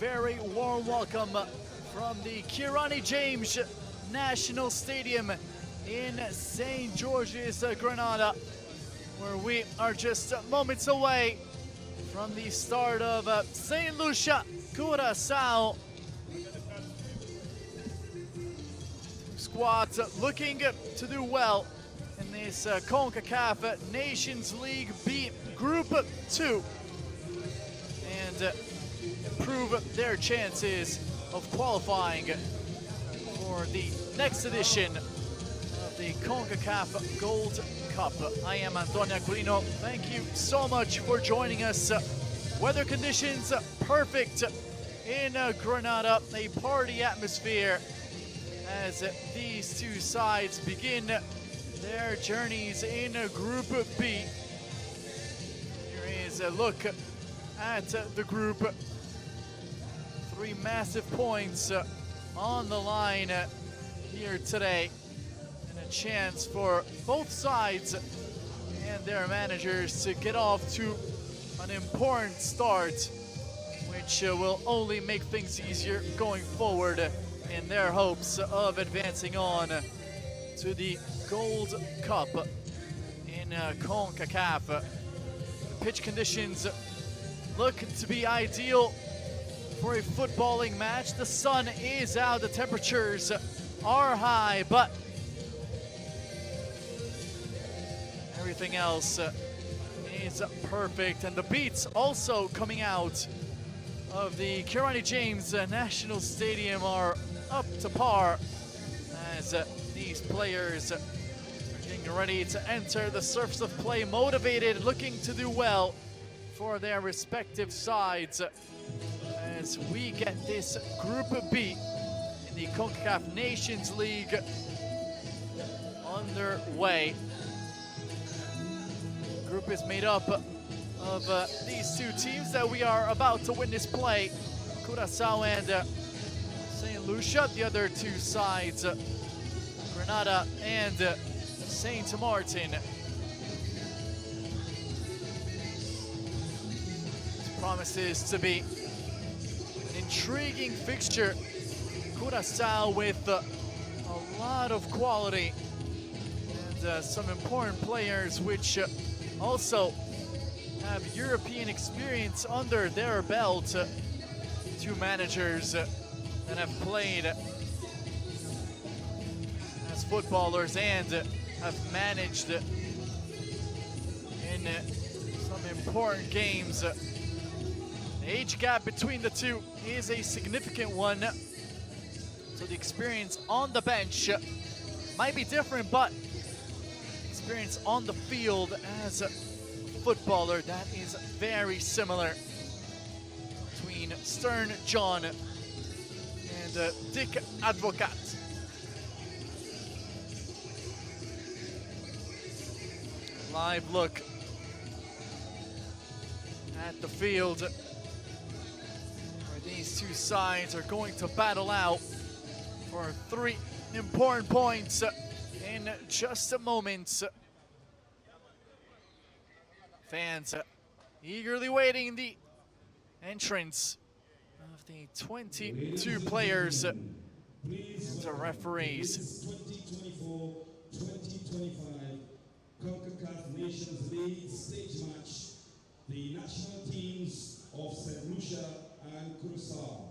very warm welcome from the Kirani James National Stadium in St. George's, Grenada, where we are just moments away from the start of St. Lucia, Curaçao. Squads looking to do well in this Concacaf Nations League B Group 2 and improve their chances of qualifying for the next edition of the Concacaf Gold Cup. I am Antonio Aquilino. Thank you so much for joining us. Weather conditions perfect in Grenada, a party atmosphere as these two sides begin their journeys in Group B. Here is a look at the group. 3 massive points on the line here today, and a chance for both sides and their managers to get off to an important start, which will only make things easier going forward in their hopes of advancing on to the Gold Cup in Concacaf. The pitch conditions look to be ideal for a footballing match. The sun is out, the temperatures are high, but everything else is perfect. And the beats also coming out of the Kirani James National Stadium are up to par as these players are getting ready to enter the surface of play, motivated, looking to do well for their respective sides as we get this Group B in the Concacaf Nations League underway. The group is made up of these two teams that we are about to witness play, Curaçao and St. Lucia. The other two sides, Grenada and St. Martin. This promises to be an intriguing fixture. Curaçao with a lot of quality and some important players which also have European experience under their belt. 2 managers that have played as footballers and have managed in some important games. The age gap between the two is a significant one, so the experience on the bench might be different, but experience on the field as a footballer, that is very similar between Stern John and Dick Advocat. Live look at the field where these two sides are going to battle out for 3 important points in just a moment. Fans eagerly waiting the entrance of the 22 players, the referees. 2024-2025 Concacaf Nations League stage match. The national teams of St. Lucia and Curaçao.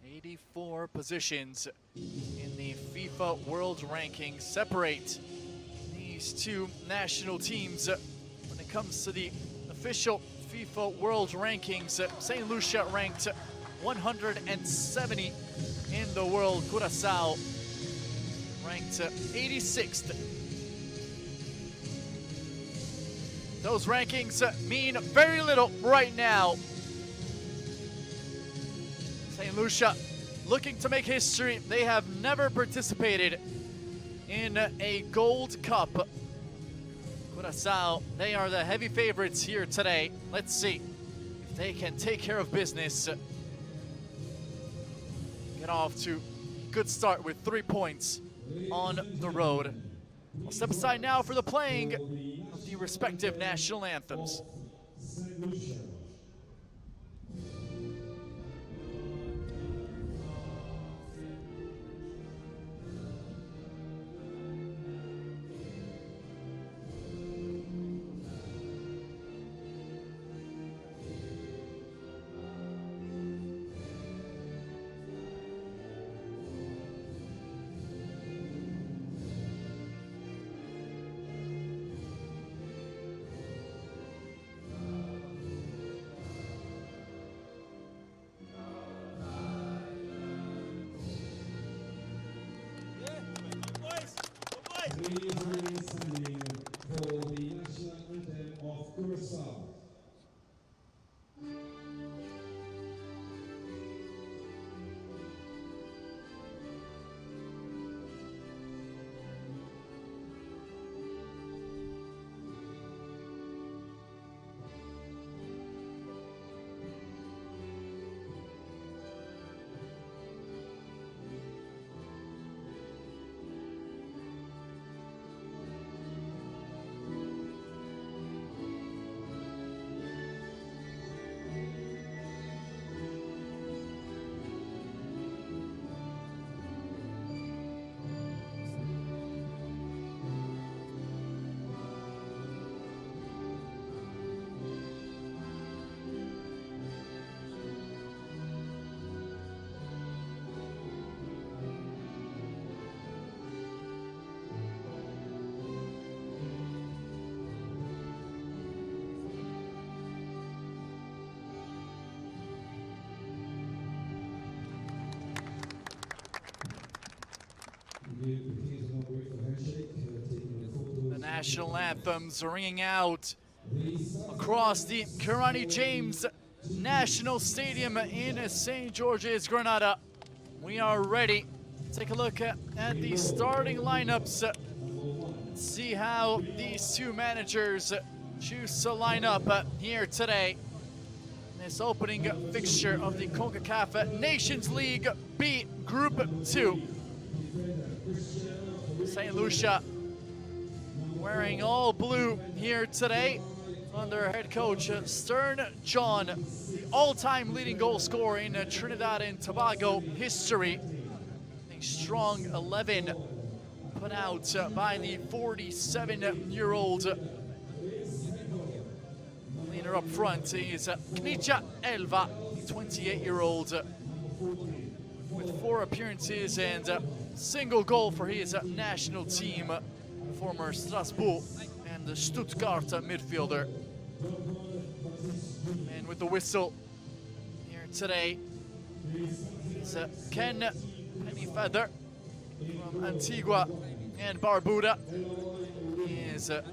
'84 positions in the FIFA World Rankings separate these two national teams. When it comes to the official FIFA World Rankings, St. Lucia ranked 170 in the world. Curaçao ranked 86th. Those rankings mean very little right now. St. Lucia looking to make history. They have never participated in a Gold Cup. Curaçao, they are the heavy favorites here today. Let's see if they can take care of business. Get off to a good start with 3 points on the road. We'll step aside now for the playing of the the respective national anthems. St. Lucia. Please remain standing for the national anthem of Curaçao. The national anthems ringing out across the Kirani James National Stadium in St. George's, Grenada. We are ready. Take a look at the starting lineups. See how these two managers choose to line up here today. This opening fixture of the Concacaf Nations League B Group 2. St. Lucia wearing all blue here today under head coach Stern John, the all-time leading goal scorer in Trinidad and Tobago history. A strong 11 put out by the 47-year-old. Leader up front is Knicha Elva, the 28-year-old, with 4 appearances and single goal for his national team, former Strasbourg and Stuttgart midfielder. And with the whistle here today is Ken Pennyfeather from Antigua and Barbuda. He is a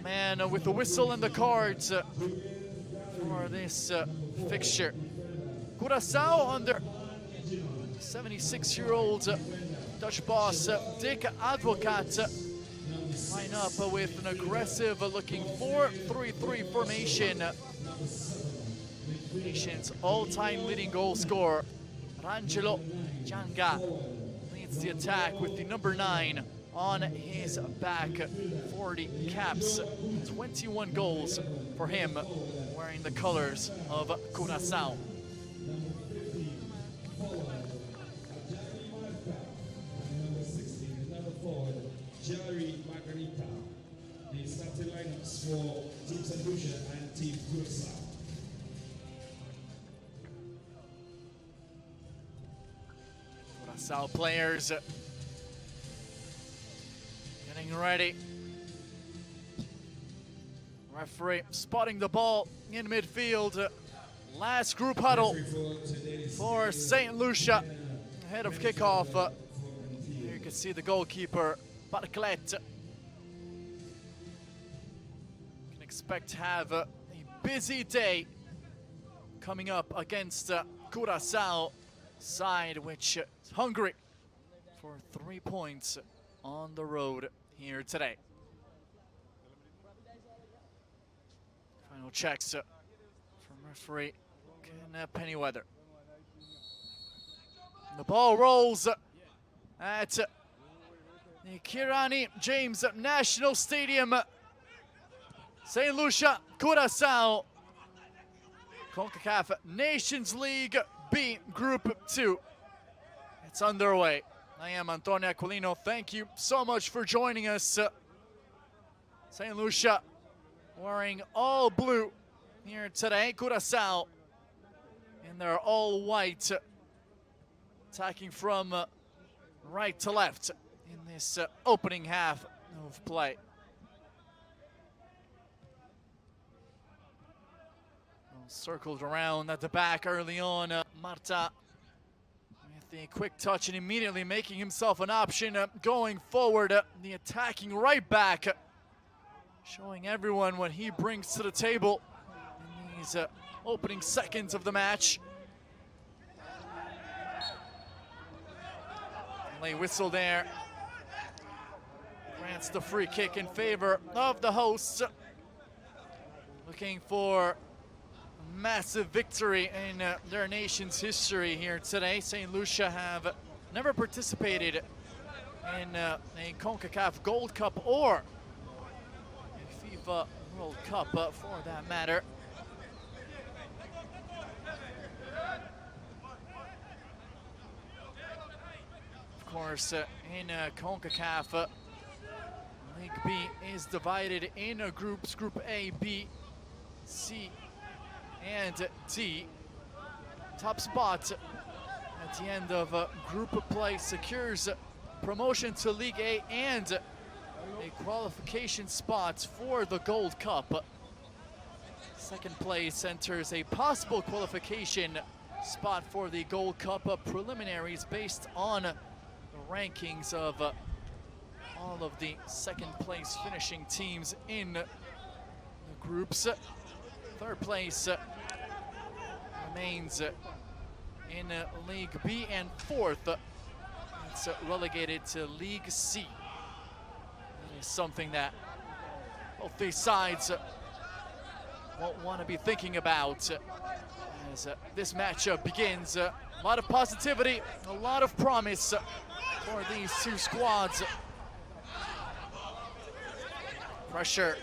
man with the whistle and the cards for this fixture. Curaçao under 76-year-old Dutch boss Dick Advocat line up with an aggressive looking 4-3-3 formation. Nation's all-time leading goal scorer Rangelo Janga leads the attack with the number 9 on his back. 40 caps, 21 goals for him, wearing the colors of Curaçao. The starting lineups for Team St. Lucia and Team Curaçao. Curaçao players getting ready. Referee spotting the ball in midfield. Last group huddle for St. Lucia ahead of kickoff. Here you can see the goalkeeper, Barclet. Can expect to have a busy day coming up against Curaçao side, which is hungry for 3 points on the road here today. Final checks from referee Ken Pennyweather. The ball rolls at the Kirani James National Stadium St. Lucia, Curaçao, Concacaf Nations League B, Group 2. It's underway. I am Antonio Aquilino. Thank you so much for joining us. St. Lucia wearing all blue here today. Curaçao in their all white, attacking from right to left in this opening half of play. Circled around at the back early on. Marta with the quick touch and immediately making himself an option going forward. The attacking right back, showing everyone what he brings to the table in these opening seconds of the match. Late whistle there. Grants the free kick in favor of the hosts. Looking for massive victory in their nation's history here today. St. Lucia have never participated in a Concacaf Gold Cup or a FIFA World Cup for that matter. Of course, in Concacaf, League B is divided in groups, Group A, B, C, and D. Top spot at the end of group play secures promotion to League A and a qualification spot for the Gold Cup. Second place enters a possible qualification spot for the Gold Cup preliminaries based on the rankings of all of the second place finishing teams in the groups. Third place remains in League B, and fourth, it's relegated to League C. That is something that both these sides won't want to be thinking about as this matchup begins. A lot of positivity, a lot of promise for these two squads. Pressure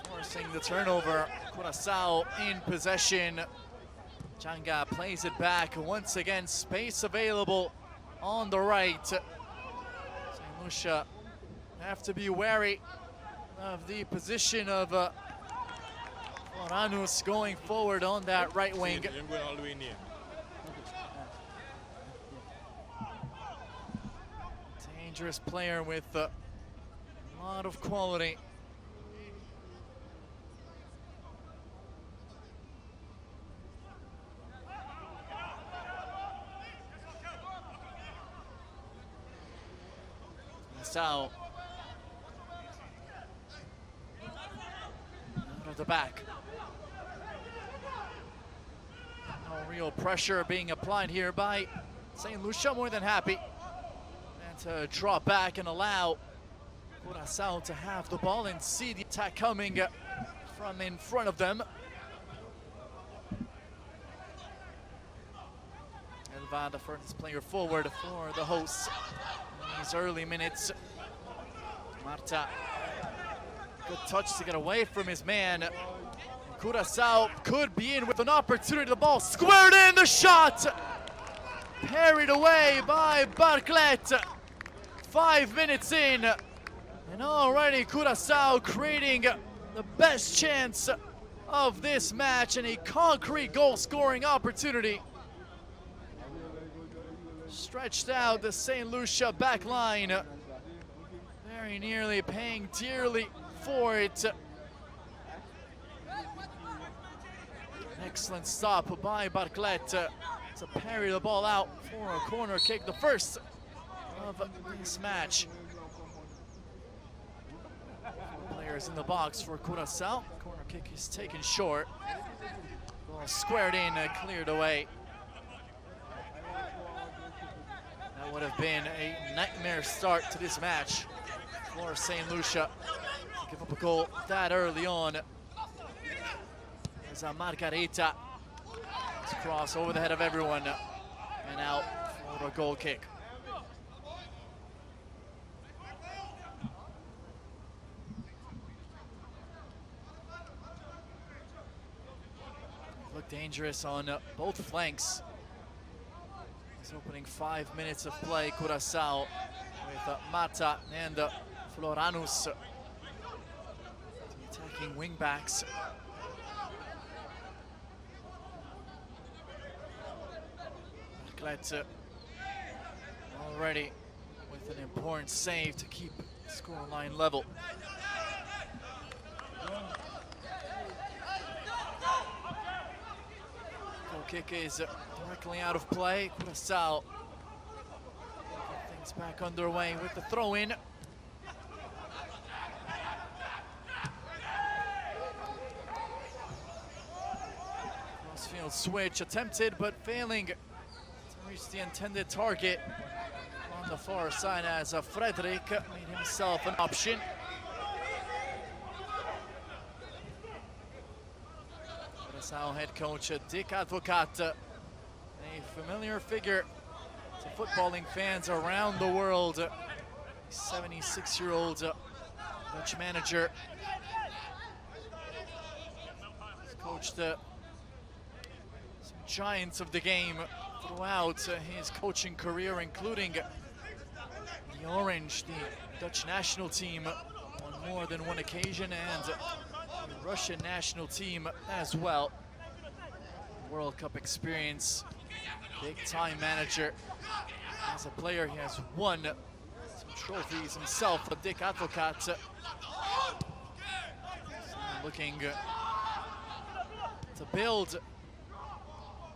forcing the turnover. Curaçao in possession. Changa plays it back. Once again, space available on the right. St. Lucia have to be wary of the position of Floranus going forward on that right wing. Dangerous player with a lot of quality. Out of the back. No real pressure being applied here by St. Lucia, more than happy. And to draw back and allow Curaçao to have the ball and see the attack coming from in front of them. Elva, the first player forward for the hosts. These early minutes. Marta, good touch to get away from his man. Curaçao could be in with an opportunity. The ball squared in, the shot parried away by Barclay. 5 minutes in, and already Curaçao creating the best chance of this match and a concrete goal-scoring opportunity. Stretched out the St. Lucia back line, very nearly paying dearly for it. Excellent stop by Barclay to parry the ball out for a corner kick, the first of this match. Players in the box for Curaçao. Corner kick is taken short. Ball squared in, cleared away. That would have been a nightmare start to this match for St. Lucia to give up a goal that early on. As Margarita cross over the head of everyone and out for a goal kick. look dangerous on both flanks. It's opening 5 minutes of play, Curaçao, with Mata and Floranus, the attacking wing backs. Marclet already with an important save to keep the scoreline level. Goal kick is directly out of play. Curaçao get things back underway with the throw-in. Crossfield switch attempted but failing to reach the intended target on the far side as Frederick made himself an option. Curaçao head coach Dick Advocat, a familiar figure to footballing fans around the world. 76-year-old Dutch manager. He's coached some giants of the game throughout his coaching career, including the Orange, the Dutch national team, on more than one occasion, and the Russian national team as well. World Cup experience, big-time manager. As a player, he has won some trophies himself. But Dick Advocat looking to build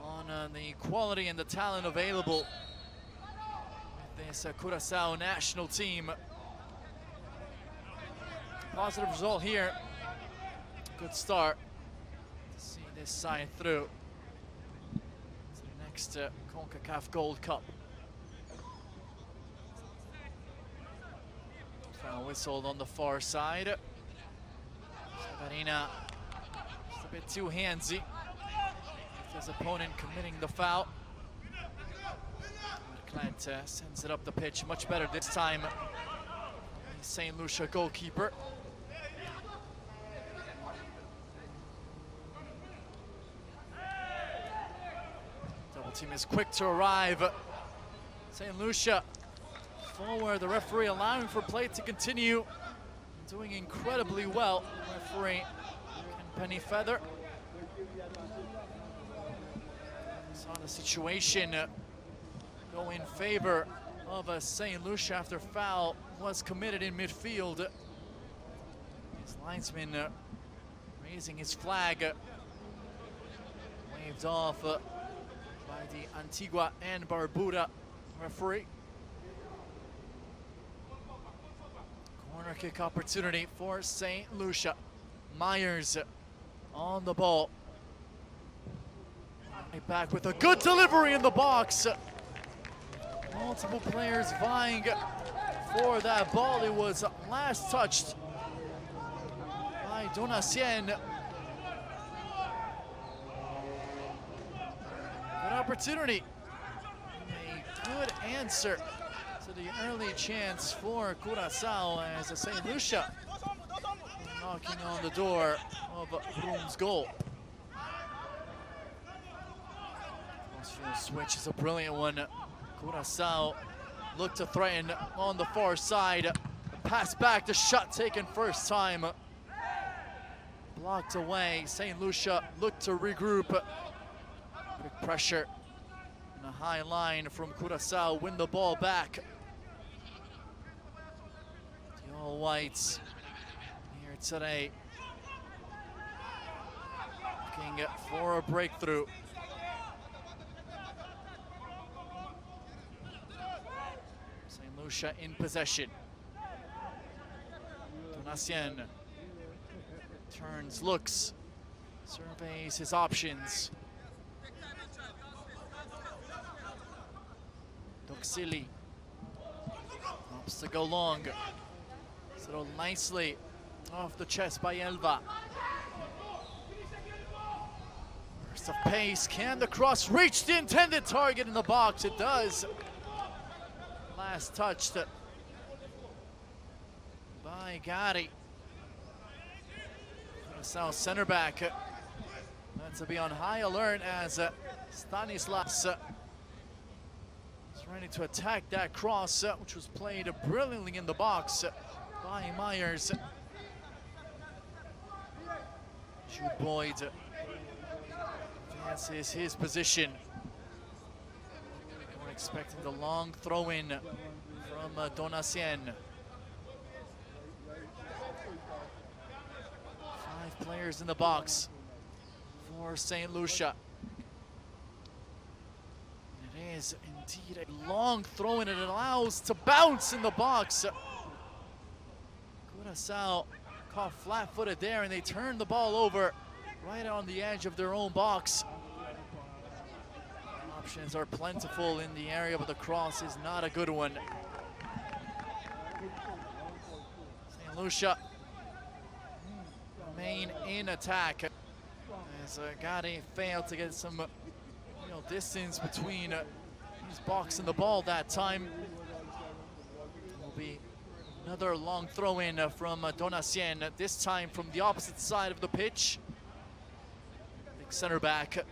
on the quality and the talent available with this Curaçao national team. Positive result here. Good start to see this side through to the next Concacaf Gold Cup. Foul whistled on the far side. Severina just a bit too handsy. His opponent committing the foul. Marclet sends it up the pitch much better this time. The St. Lucia goalkeeper. Double team is quick to arrive. St. Lucia forward, the referee allowing for play to continue. Doing incredibly well, referee Penny Feather. Saw the situation go in favor of St. Lucia after foul was committed in midfield. His linesman raising his flag, waved off by the Antigua and Barbuda referee. Corner kick opportunity for St. Lucia. Myers on the ball. Back with a good delivery in the box. Multiple players vying for that ball. It was last touched by Donacien. Good opportunity. A good answer to the early chance for Curaçao as St. Lucia knocking on the door of Broom's goal. Switch is a brilliant one. Curaçao look to threaten on the far side. The pass back, the shot taken first time. Blocked away. St. Lucia look to regroup. Quick pressure and a high line from Curaçao. Win the ball back. The All Whites here today looking for a breakthrough. Lucia in possession. Donacien turns, looks, surveys his options. Doxili opts to go long. Settled nicely off the chest by Elva. Burst of pace. Can the cross reach the intended target in the box? It does. Last touched by Gotti. Curaçao center back. Let's to be on high alert as Stanislas is ready to attack that cross, which was played brilliantly in the box by Myers. Jude Boyd advances his position. We're expecting the long throw-in from Donacien. 5 players in the box for St. Lucia. And it is indeed a long throw-in, and it allows to bounce in the box. Curaçao caught flat-footed there, and they turned the ball over right on the edge of their own box. Options are plentiful in the area, but the cross is not a good one. St. Lucia remain in attack as Gade failed to get some distance between his box and the ball that time. Will be another long throw-in from Donacien, this time from the opposite side of the pitch. Big center back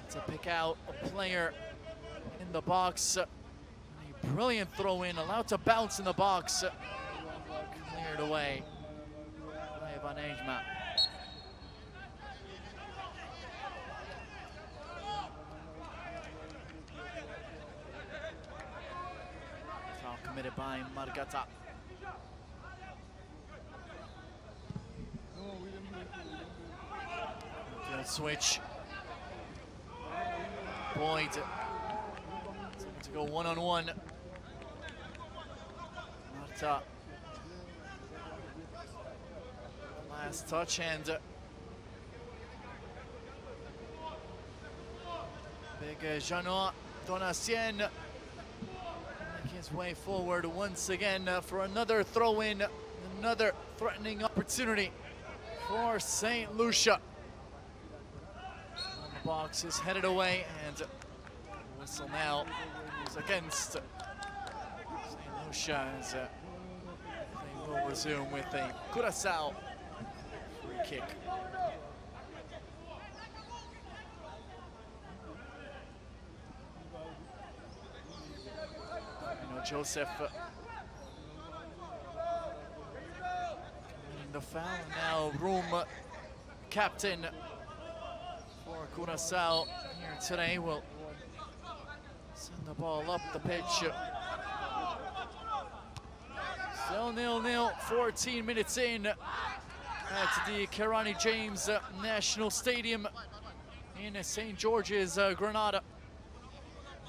to pick out a player in the box. A brilliant throw-in, allowed to bounce in the box. Cleared away by Van Ejma. Foul committed by Margata. Good switch. Boyd to go one-on-one. Marta. Last touch, and big Jeannot Donacien make his way forward once again for another throw-in, another threatening opportunity for St. Lucia. The box is headed away, and whistle now is against St. Lucia as they will resume with a Curaçao free kick. Joseph committing the foul, and now Room, captain for Curaçao here today, will send the ball up the pitch. Still 0-0, 14 minutes in at the Kirani James National Stadium in St. George's, Grenada,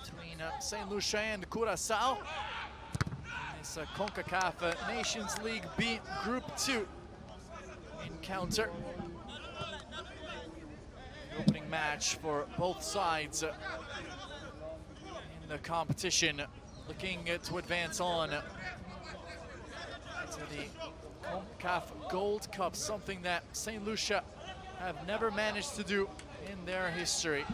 between St. Lucia and Curaçao. This Concacaf Nations League B Group 2 encounter. The opening match for both sides in the competition, looking to advance on to the Concacaf Gold Cup, something that St. Lucia have never managed to do in their history.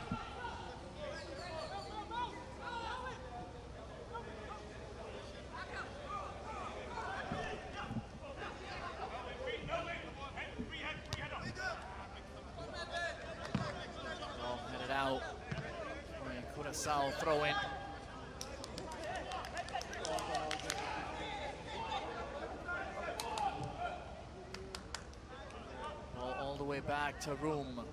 Ball headed out. Curaçao throw in. Ball all the way back to Room.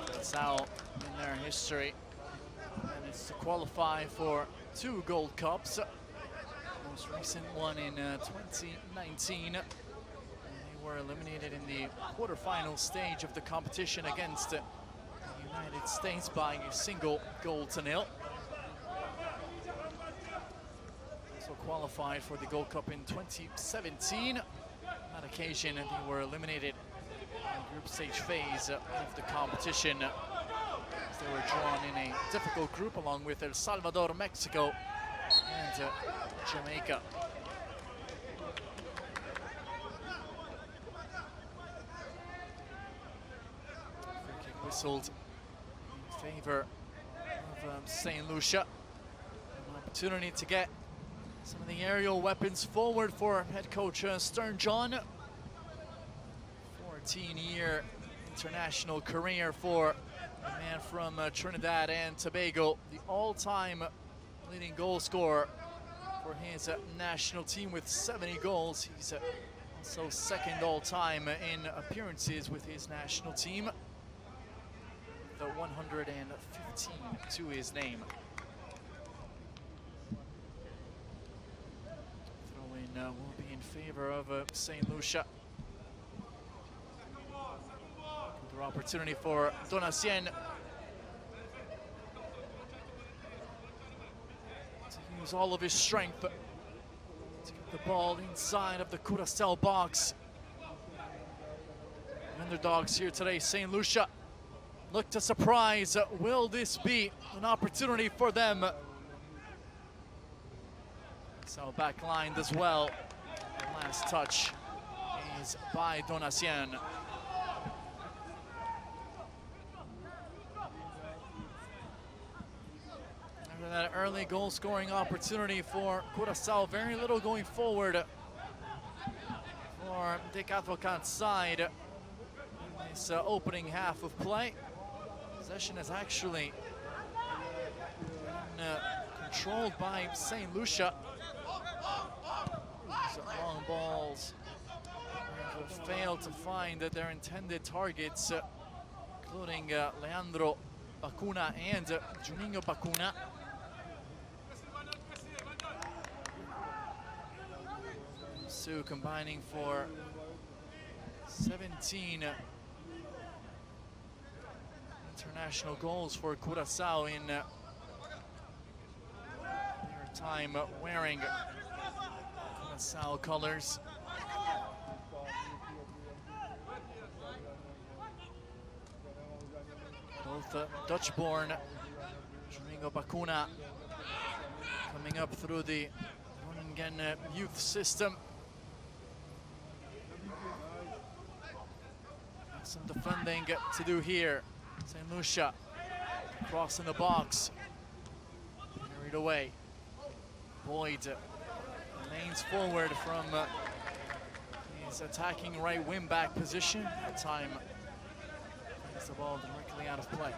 Curaçao in their history managed to qualify for 2 Gold Cups. Most recent one in 2019. They were eliminated in the quarterfinal stage of the competition against the United States by a single goal to nil. Also qualified for the Gold Cup in 2017. On that occasion, they were eliminated in the group stage phase of the competition. They were drawn in a difficult group along with El Salvador, Mexico, and Jamaica. Free kick whistled in favor of St. Lucia. An opportunity to get some of the aerial weapons forward for head coach Stern John. 14-year international career for a man from Trinidad and Tobago, the all-time leading goal scorer for his national team with 70 goals. He's also second all-time in appearances with his national team, the 115 to his name. Throw-in will be in favor of St. Lucia. Opportunity for Donacien to use all of his strength to get the ball inside of the Curaçao box. Underdogs here today, St. Lucia look to surprise. Will this be an opportunity for them? So backlined as well. The last touch is by Donacien. That early goal-scoring opportunity for Curaçao. Very little going forward for Dick Advocat's side in this opening half of play. Possession is actually been controlled by St. Lucia. These long balls have failed to find their intended targets, including Leandro Bacuna and Juninho Bacuna. Sioux combining for 17 international goals for Curaçao in their time wearing Curaçao colors. Both Dutch-born Juninho Bacuna coming up through the Groningen youth system. Some defending to do here. St. Lucia crossing the box. Carried away. Boyd remains forward from his attacking right wing back position. That time brings the ball directly out of play.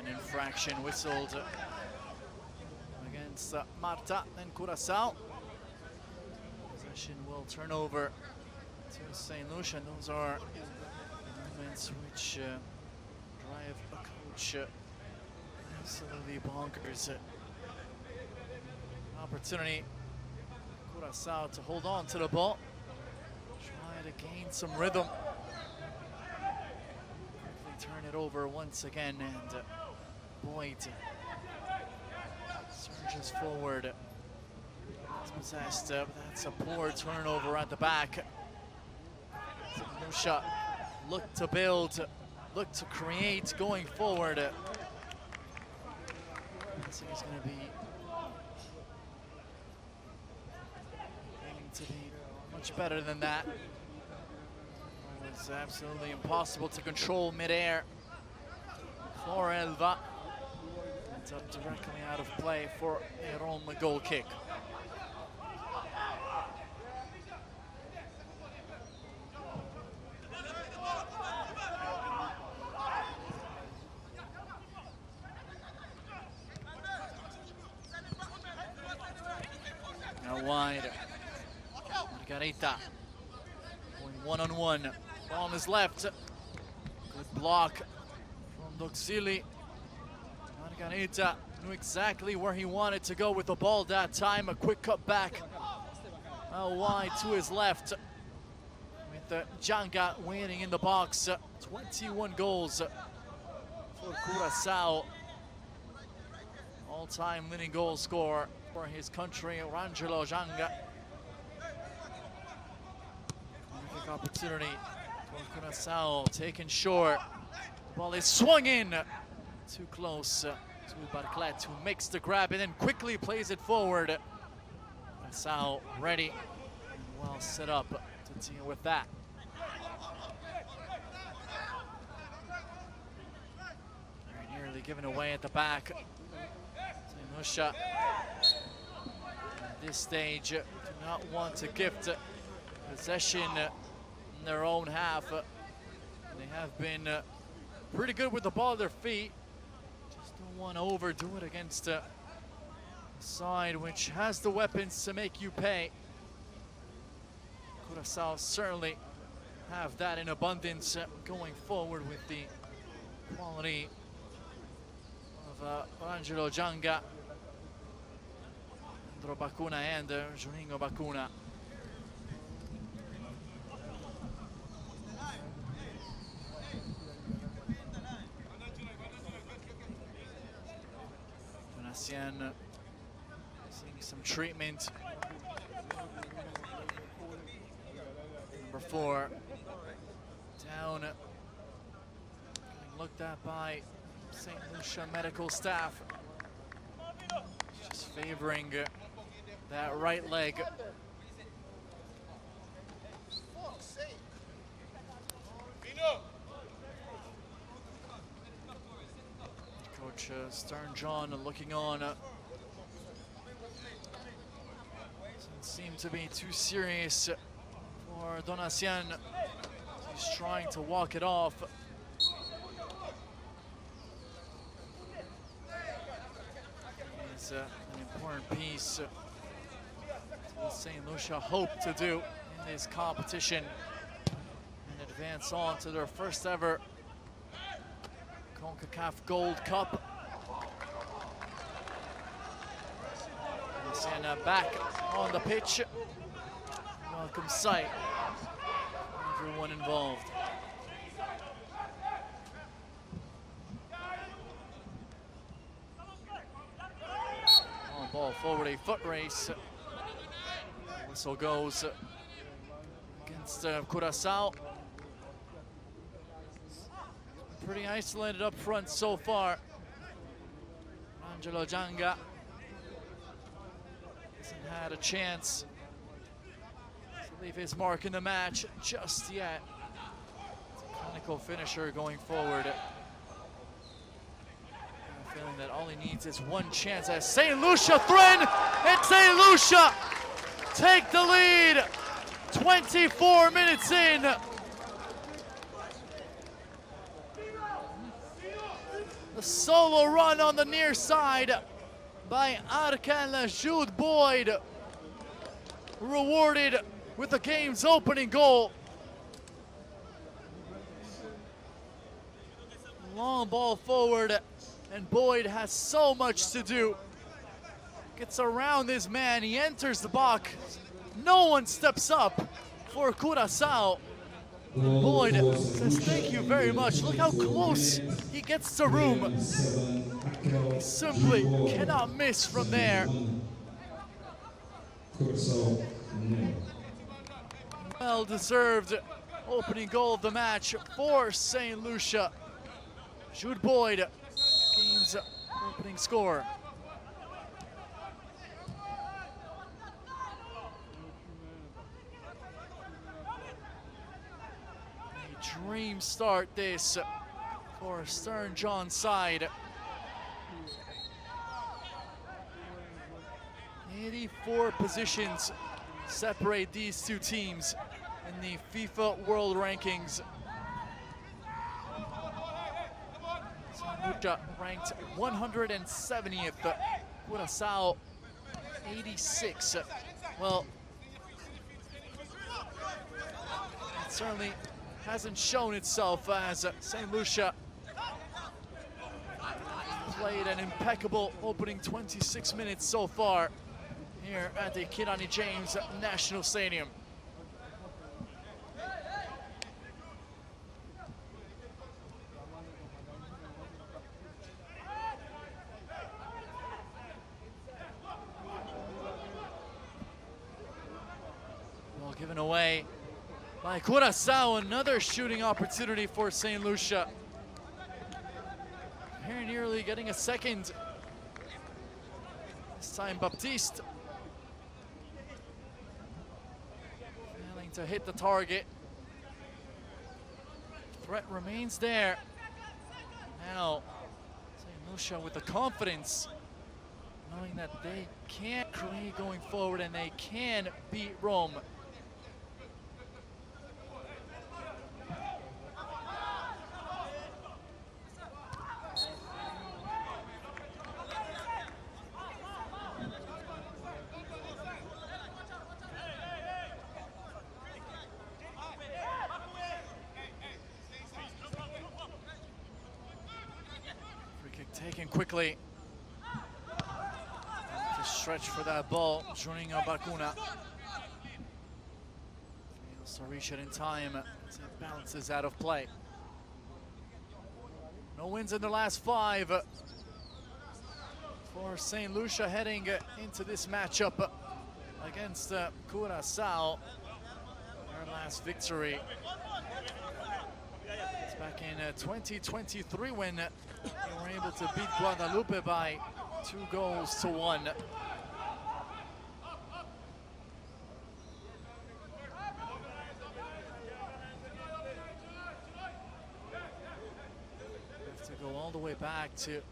Infraction whistled against Marta and Curaçao. Possession will turn over to St. Lucia. Those are moments which drive a coach absolutely bonkers. Opportunity Curaçao to hold on to the ball, try to gain some rhythm. Quickly turn it over once again, and Boyd surges forward. It's possessed. That's a poor turnover at the back. Lucia look to build, look to create going forward. I think he's going to be aiming to be much better than that. It was absolutely impossible to control midair for Elva. It's up directly out of play for a Rome goal kick. wide. Margarita going one-on-one. Ball on his left. Good block from Doxili. Margarita knew exactly where he wanted to go with the ball that time. A quick cut back out wide to his left. With Janga waiting in the box. 21 goals for Curaçao. All-time leading goal scorer for his country, Angelo Janga. Big opportunity for Curaçao, taken short. The ball is swung in. Too close to Barclay, who makes the grab and then quickly plays it forward. Curaçao ready and well set up to deal with that. Very nearly given away at the back. Lucia at this stage do not want to gift possession in their own half. They have been pretty good with the ball at their feet. Just don't want to overdo it against a side which has the weapons to make you pay. Curaçao certainly have that in abundance going forward with the quality of Angelo Janga, Andro Bacuna and Juninho Bacuna. Donatien seeing some treatment. Number 4 down, getting looked at by St. Lucia medical staff. Just favoring that right leg. Coach Stern John looking on. Doesn't seem to be too serious for Donatien. He's trying to walk it off. It's an important piece what St. Lucia hope to do in this competition and advance on to their first ever Concacaf Gold Cup. Luciana back on the pitch. Welcome sight for everyone involved. On ball forward, a foot race. Whistle goes against Curaçao. Pretty isolated up front so far. Angelo Janga hasn't had a chance to leave his mark in the match just yet. It's a clinical finisher going forward. I have a feeling that all he needs is one chance as St. Lucia threaten, and St. Lucia take the lead 24 minutes in. The solo run on the near side by Arkan Jude Boyd, rewarded with the game's opening goal. Long ball forward, and Boyd has so much to do. Gets around this man, he enters the box. No one steps up for Curaçao. Boyd says thank you very much. Look how close he gets to room. He simply cannot miss from there. Well-deserved opening goal of the match for St. Lucia. Jude Boyd, game's opening score. Dream start this for Stern John's side. 84 positions separate these two teams in the FIFA World Rankings. Lucia ranked 170th, Curaçao 86. Well, it certainly hasn't shown itself as St. Lucia played an impeccable opening 26 minutes so far here at the Kirani James National Stadium. Ball given away by Curaçao, another shooting opportunity for St. Lucia. Very nearly getting a second. This time Baptiste failing to hit the target. Threat remains there. Now St. Lucia with the confidence, knowing that they can create going forward and they can beat Rome. Taken quickly. To stretch for that ball, Juninho Bacuna. Fails to reach it in time as it bounces out of play. No wins in the last 5 for St. Lucia heading into this matchup against Curaçao. Their last victory. It's back in 2023 when they were able to beat Guadalupe by 2-1. Have to go all the way back to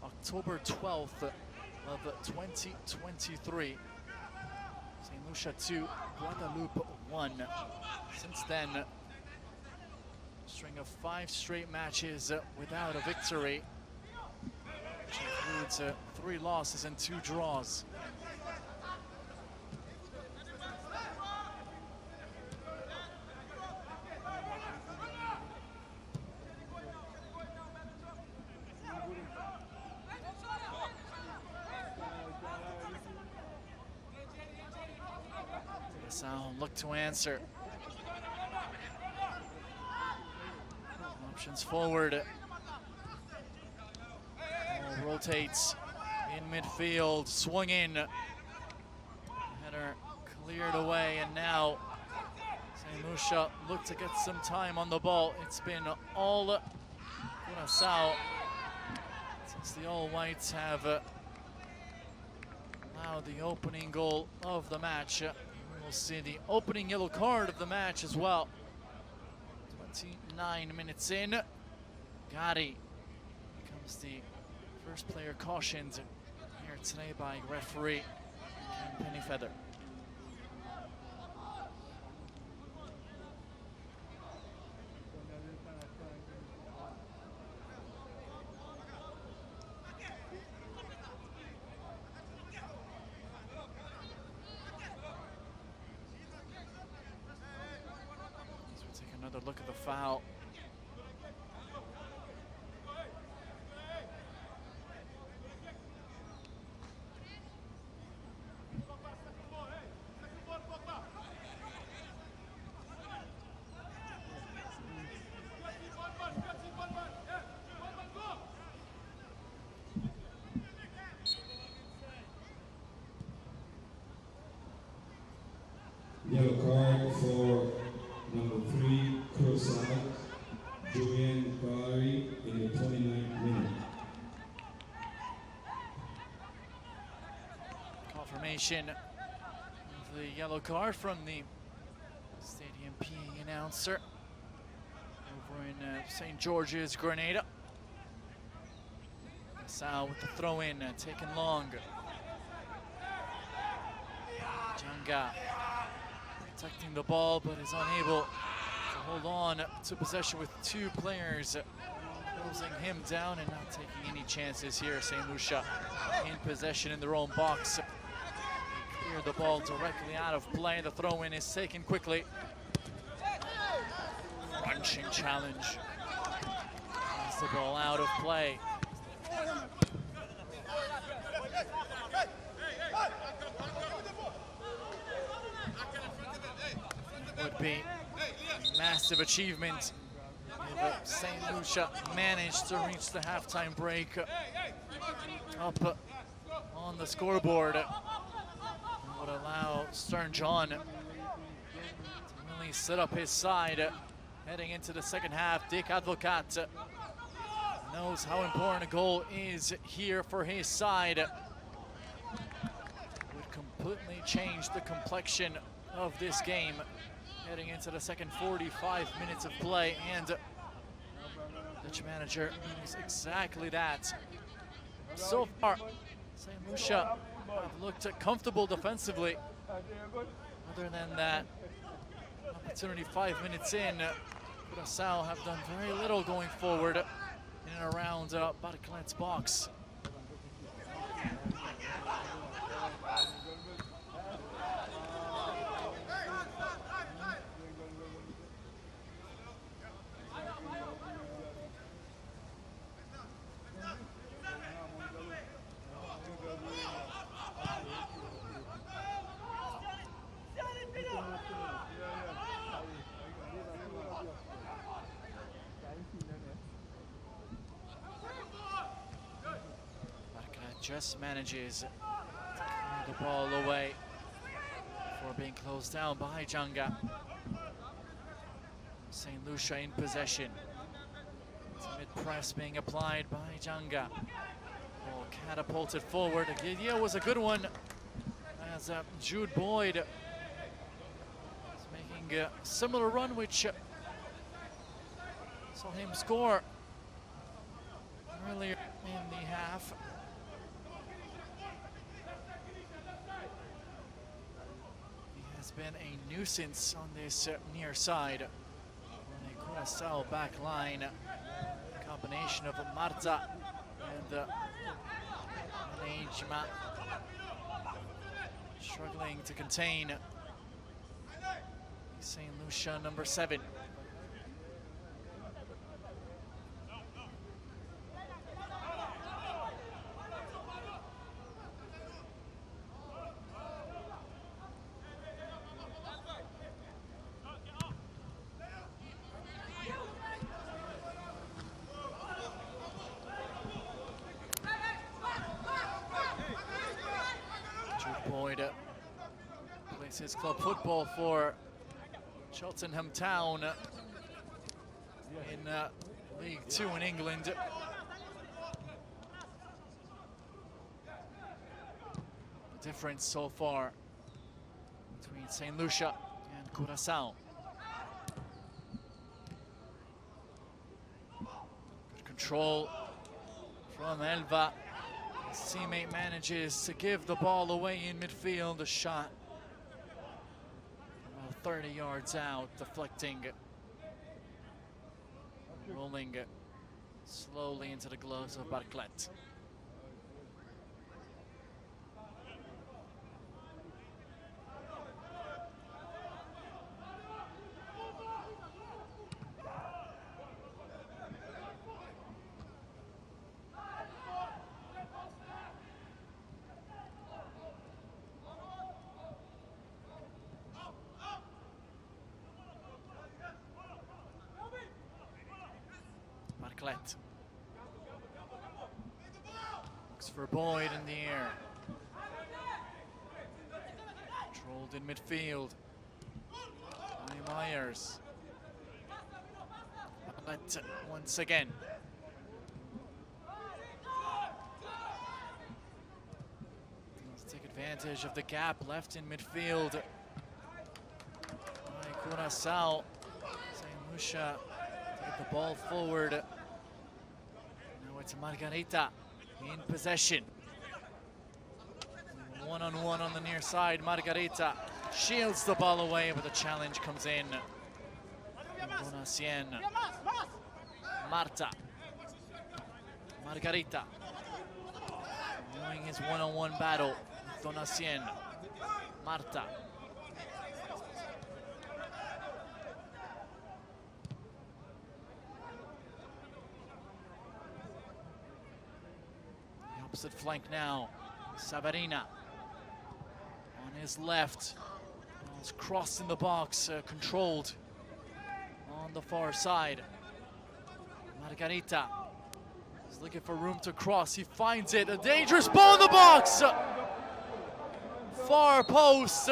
October 12th of 2023. St. Lucia 2, Guadalupe 1. Since then, string of 5 straight matches without a victory, which includes 3 losses and 2 draws. Curaçao look to answer. Options forward. Ball rotates in midfield, swung in. Header cleared away, and now St. Lucia look to get some time on the ball. It's been all Curaçao since the All Whites have allowed the opening goal of the match. We'll see the opening yellow card of the match as well. 29 minutes in. Gotti becomes the first player cautioned here today by referee Ken Pennyfeather. Another look at the foul. Yellow card for number 3, Curaçao, Julian Gallery in the 29th minute. Confirmation of the yellow card from the stadium PA announcer over in St. George's, Grenada. Curaçao with the throw-in, taken long. Janga protecting the ball, but is unable to hold on to possession with 2 players closing him down and not taking any chances here. St. Lucia in possession in their own box. clear the ball directly out of play. The throw-in is taken quickly. Crunching challenge. Gets the ball out of play. Would be a massive achievement if St. Lucia managed to reach the halftime break up on the scoreboard. It would allow Stern John to really set up his side heading into the second half. Dick Advocat knows how important a goal is here for his side. Would completely change the complexion of this game heading into the second 45 minutes of play, and Dutch manager knows exactly that. So far, St. Lucia have looked comfortable defensively. Other than that opportunity 5 minutes in, Curaçao have done very little going forward in and around Barclay's box. Just manages to clear the ball away before being closed down by Janga. St. Lucia in possession. Mid-press being applied by Janga. Ball catapulted forward. The idea was a good one as Jude Boyd is making a similar run, which saw him score earlier in the half. Has been a nuisance on this near side. The Curaçao back line, combination of Marta and Nejma, struggling to contain St. Lucia number 7. Boyd plays his club football for Cheltenham Town in League 2 in England. The difference so far between St. Lucia and Curaçao. Good control from Elva. His teammate manages to give the ball away in midfield. A shot about 30 yards out, deflecting, rolling slowly into the gloves of Barclay. Looks for Boyd in the air. Controlled in midfield by Myers. But once again. Let's take advantage of the gap left in midfield by Curaçao. St. Lucia take the ball forward. Now it's Margarita in possession. One-on-one on the near side. Margarita shields the ball away, but the challenge comes in. Donacien. Marta. Margarita. Doing his one-on-one battle with Donacien. Marta. The opposite flank now, Savarina on his left. Ball's crossed in the box, controlled on the far side. Margarita is looking for room to cross. He finds it. A dangerous ball in the box. Far post.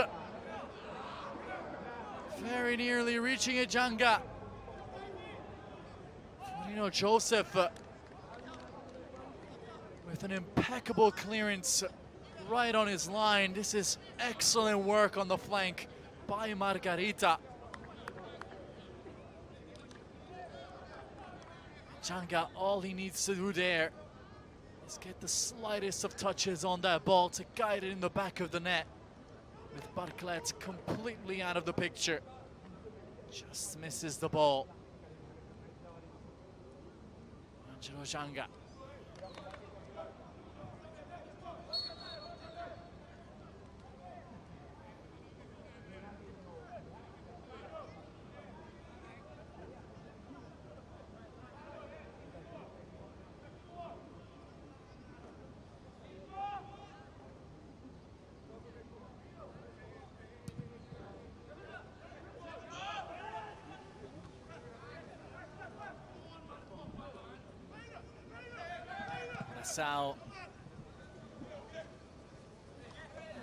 Very nearly reaching it, Janga. Joseph with an impeccable clearance right on his line. This is excellent work on the flank by Margarita. Janga, all he needs to do there is get the slightest of touches on that ball to guide it in the back of the net. With Barclay completely out of the picture. Just misses the ball. Angelo Janga. Curaçao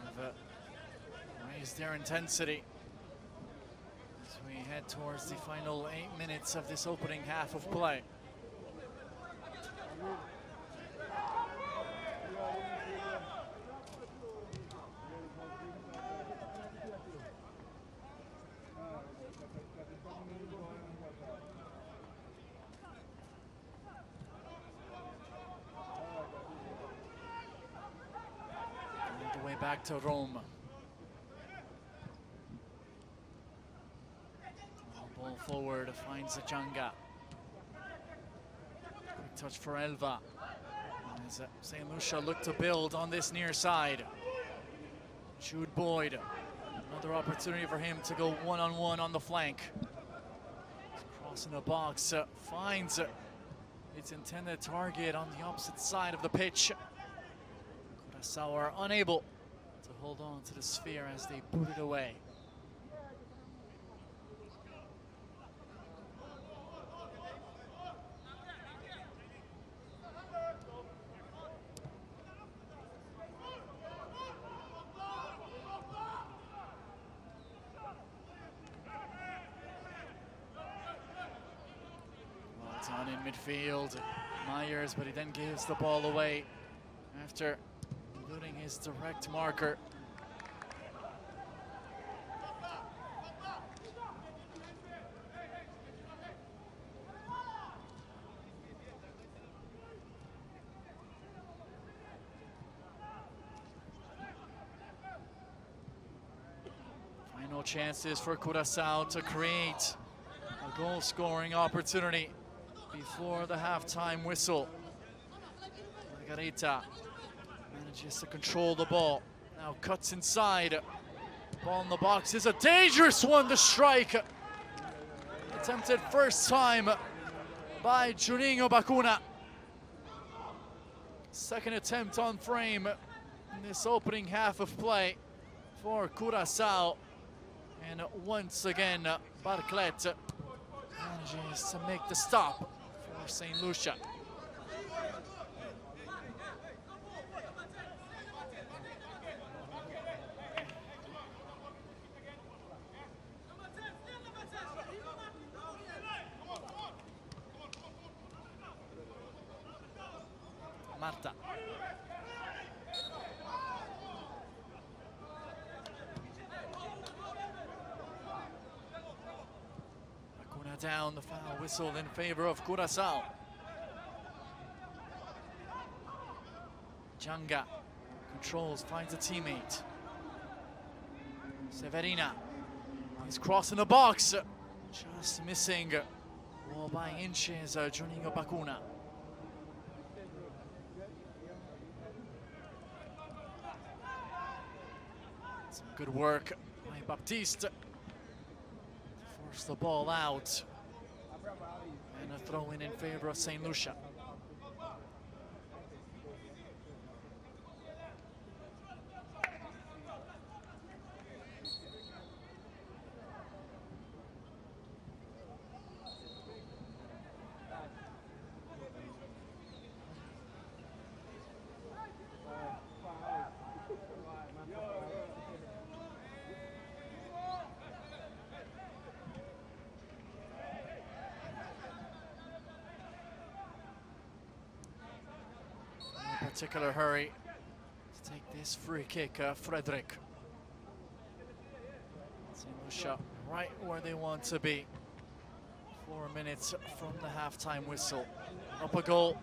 have raised their intensity as we head towards the final 8 minutes of this opening half of play. Back to Rome. Ball forward, finds Janga. Quick touch for Elva. As St. Lucia look to build on this near side. Jude Boyd. Another opportunity for him to go one-on-one on the flank. Crossing the box, finds its intended target on the opposite side of the pitch. Curaçao are unable to hold on to the sphere as they boot it away. Well done in midfield, Myers, but he then gives the ball away after eluding his direct marker. Final chances for Curaçao to create a goal-scoring opportunity before the halftime whistle. Margarita manages to control the ball. Now cuts inside. Ball in the box is a dangerous one to strike. Attempted first time by Juninho Bacuna. Second attempt on frame in this opening half of play for Curaçao. And once again, Barclay manages to make the stop for St. Lucia. Marta. Bacuna down, the foul whistle in favor of Curaçao. Janga controls, finds a teammate. Severina. He's crossing the box. Just missing. Well, by inches, Juninho Bacuna. Some good work by Baptiste to force the ball out. And a throw in favor of St. Lucia. Particular hurry to take this free kick, Frederick. St. Lucia right where they want to be. 4 minutes from the halftime whistle. Up a goal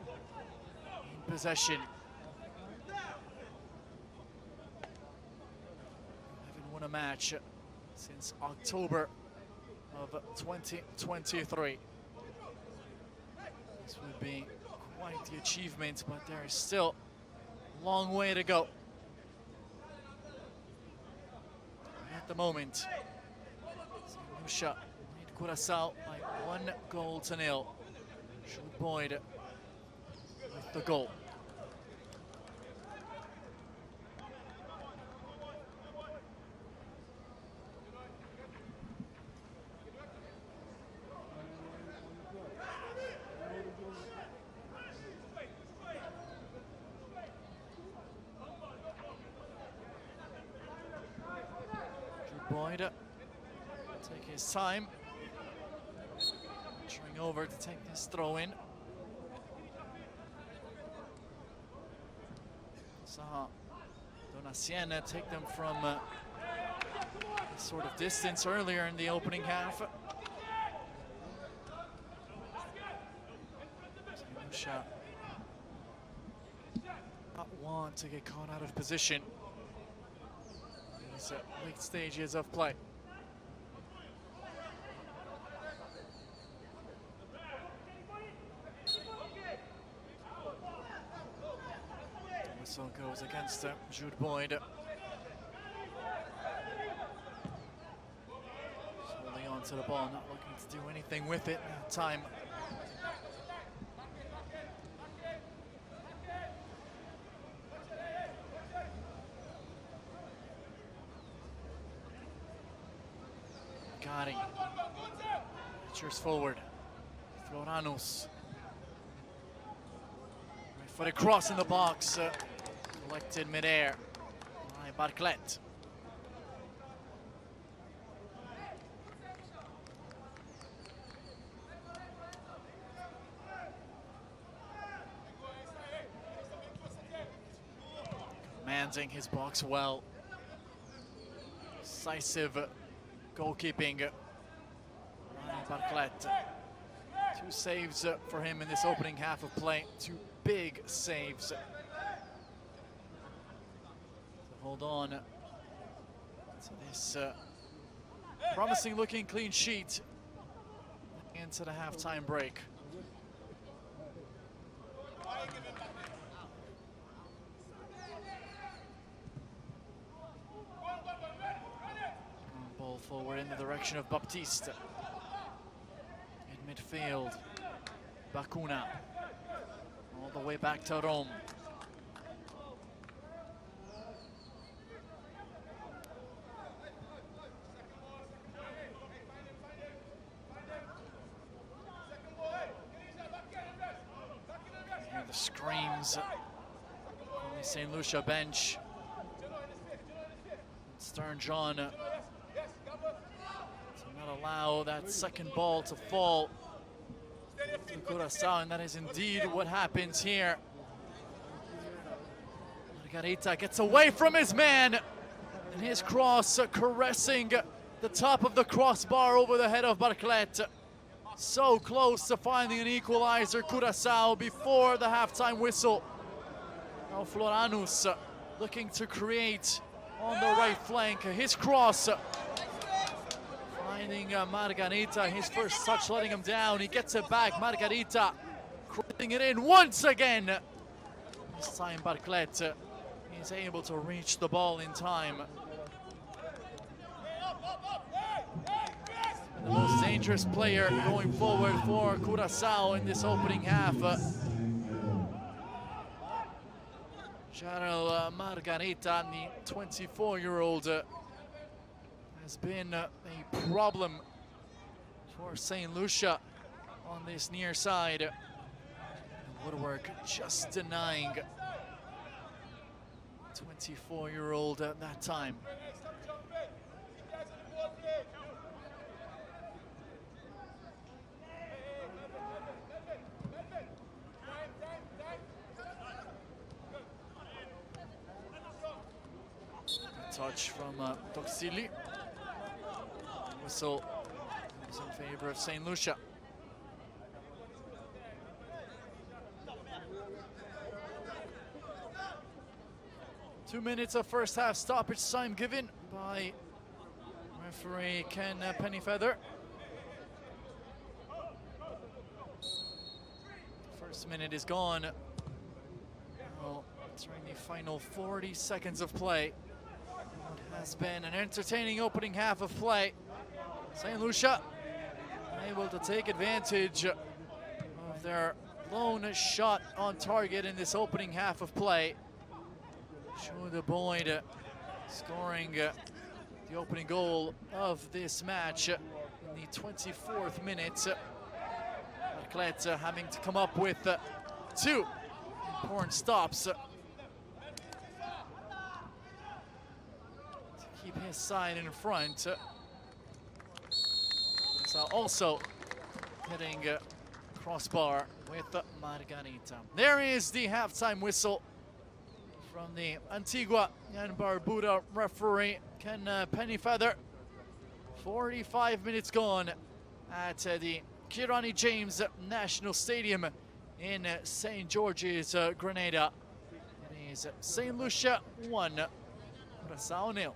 in possession. Haven't won a match since October of 2023. This would be quite the achievement, but there is still a long way to go. At the moment, St. Lucia lead Curaçao by 1-0. Jude Boyd with the goal. Boyd take his time, entering over to take this throw in. Saw Donacien take them from this sort of distance earlier in the opening half. Lucia not want to get caught out of position. Late stages of play. Whistle goes against Jude Boyd. Holding on to the ball, not looking to do anything with it that time. Kirani pitchers forward. Floranus. Right foot across in the box. Collected midair by Barclet. Commanding his box well. Decisive goalkeeping. Barclet. 2 saves for him in this opening half of play. 2 big saves. So hold on to this promising looking clean sheet into the halftime break. Ball forward in the direction of Baptiste. In midfield, Bacuna. All the way back to Rome. Hear the screams from the St. Lucia bench. Stern John to not allow that second ball to fall to Curaçao, and that is indeed what happens here. Margarita gets away from his man, and his cross caressing the top of the crossbar over the head of Barclet. So close to finding an equalizer, Curaçao, before the halftime whistle. Now Floranus looking to create on the right flank. His cross finding Margarita, his first touch letting him down. He gets it back, Margarita crowding it in once again. This time Barclet is able to reach the ball in time The most dangerous player going forward for Curaçao in this opening half. Charles Margarita, the 24-year-old, has been a problem for St. Lucia on this near side. Woodwork just denying 24-year-old at that time. Touch from Toxili. Whistle is in favor of St. Lucia. Two minutes of first half stoppage time given by referee Ken Pennyfeather. First minute is gone. Well, during the final 40 seconds of play. It has been an entertaining opening half of play. St. Lucia able to take advantage of their lone shot on target in this opening half of play. Should Boyd scoring the opening goal of this match in the 24th minute. Arclet having to come up with two important stops to keep his side in front. So also hitting crossbar with Margarita. There is the halftime whistle from the Antigua and Barbuda referee Ken Pennyfeather. 45 minutes gone at the Kirani James National Stadium in St. George's, Grenada. It is St. Lucia 1, Curaçao 0.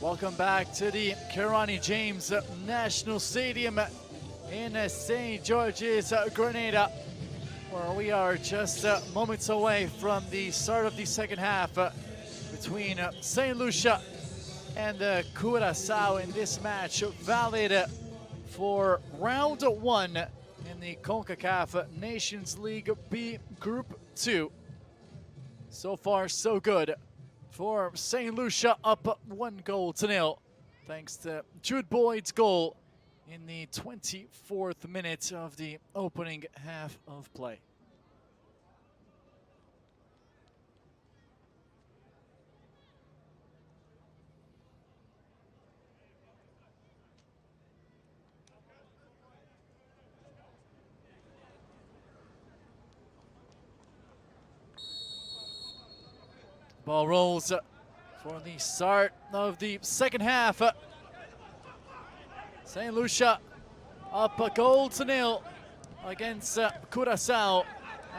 Welcome back to the Kirani James National Stadium in St. George's, Grenada, where we are just moments away from the start of the second half between St. Lucia and Curaçao in this match, valid for round 1 in the Concacaf Nations League B Group 2. So far, so good for St. Lucia, up 1-0, thanks to Jude Boyd's goal in the 24th minute of the opening half of play. Ball rolls for the start of the second half. St. Lucia up 1-0 against Curaçao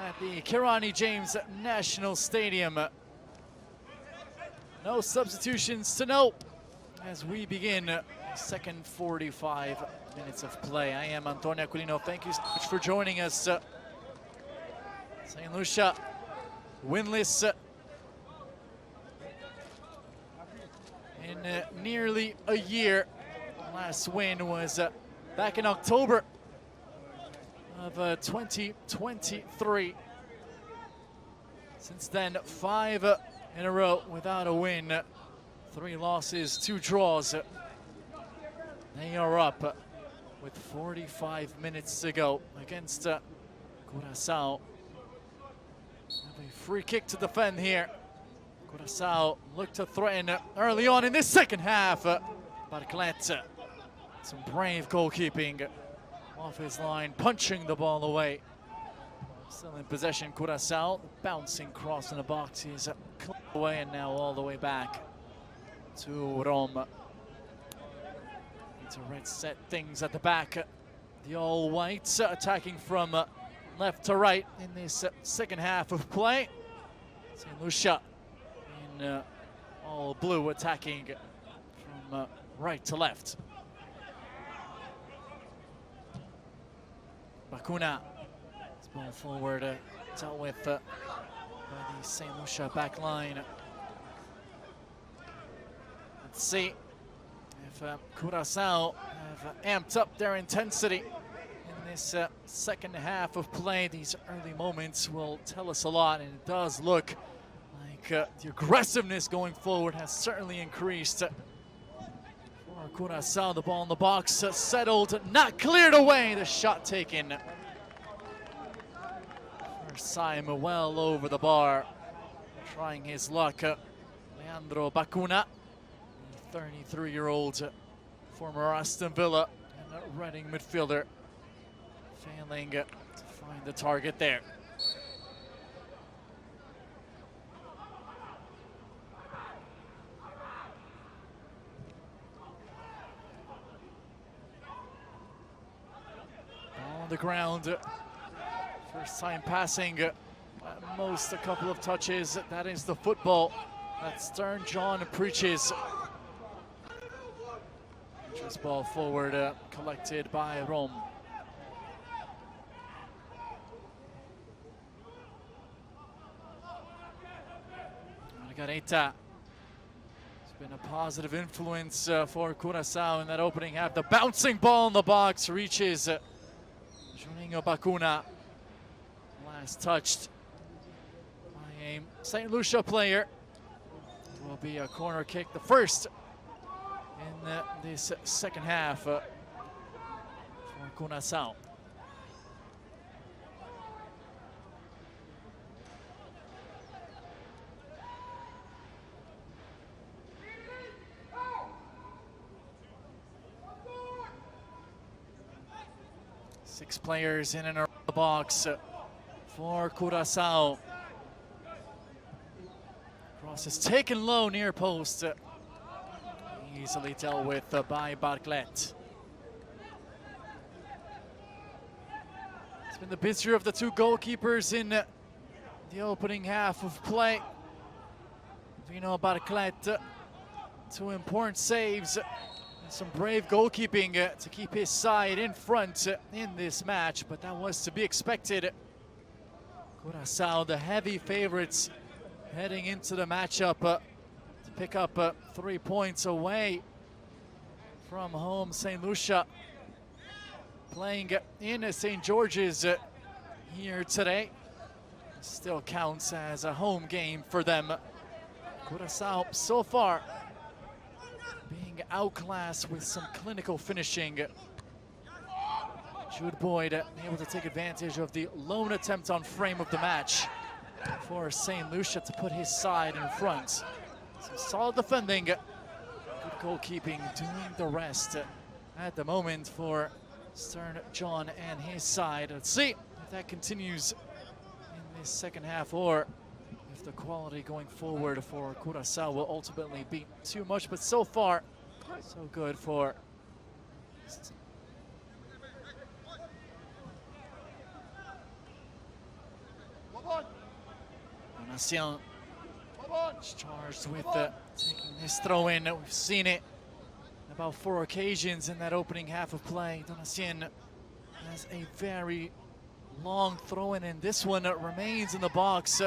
at the Kirani James National Stadium. No substitutions to note as we begin second 45 minutes of play. I am Antonio Aquilino. Thank you so much for joining us. St. Lucia winless in nearly a year. Last win was back in October of 2023. Since then, 5 in a row without a win. 3 losses, 2 draws. They are up with 45 minutes to go against Curaçao. A free kick to defend here. Curaçao looked to threaten early on in this second half. Barclay, some brave goalkeeping off his line, punching the ball away. Still in possession, Curaçao. Bouncing cross in the box is away, and now all the way back to Rome. Need to red set things at the back. The All Whites attacking from left to right in this second half of play. St. Lucia in all blue attacking from right to left. Bakuna, this ball forward, dealt with by the St. Lucia back line. Let's see if Curaçao have amped up their intensity in this second half of play. These early moments will tell us a lot, and it does look like the aggressiveness going forward has certainly increased. For Curaçao, the ball in the box settled, not cleared away. The shot taken. First time well over the bar, trying his luck. Leandro Bakuna, the 33-year-old former Aston Villa and Reading midfielder, failing to find the target there. On the ground, first time passing, at most a couple of touches. That is the football that Stern John preaches. Just ball forward, collected by Rome. Margarita has been a positive influence for Curaçao in that opening half. The bouncing ball in the box reaches Juninho Bakuna. Last touched by a St. Lucia player. It will be a corner kick, the first in this second half for Curaçao. Six players in and around the box for Curaçao. Cross is taken low near post. Easily dealt with by Barclay. It's been the busier of the two goalkeepers in the opening half of play. Vino Barclay 2 important saves and some brave goalkeeping to keep his side in front in this match, but that was to be expected. Curaçao, the heavy favorites heading into the matchup to pick up 3 points away from home St. Lucia, playing in St. George's here today. Still counts as a home game for them. Curaçao so far being outclassed with some clinical finishing. Jude Boyd able to take advantage of the lone attempt on frame of the match for St. Lucia to put his side in front. Some solid defending, good goalkeeping, doing the rest at the moment for Stern John and his side. Let's see if that continues in this second half, or if the quality going forward for Curaçao will ultimately be too much, but so far, so good for Donatien. Charged with taking this throw in. We've seen it about 4 occasions in that opening half of play. Donatien has a very long throw in, and this one remains in the box,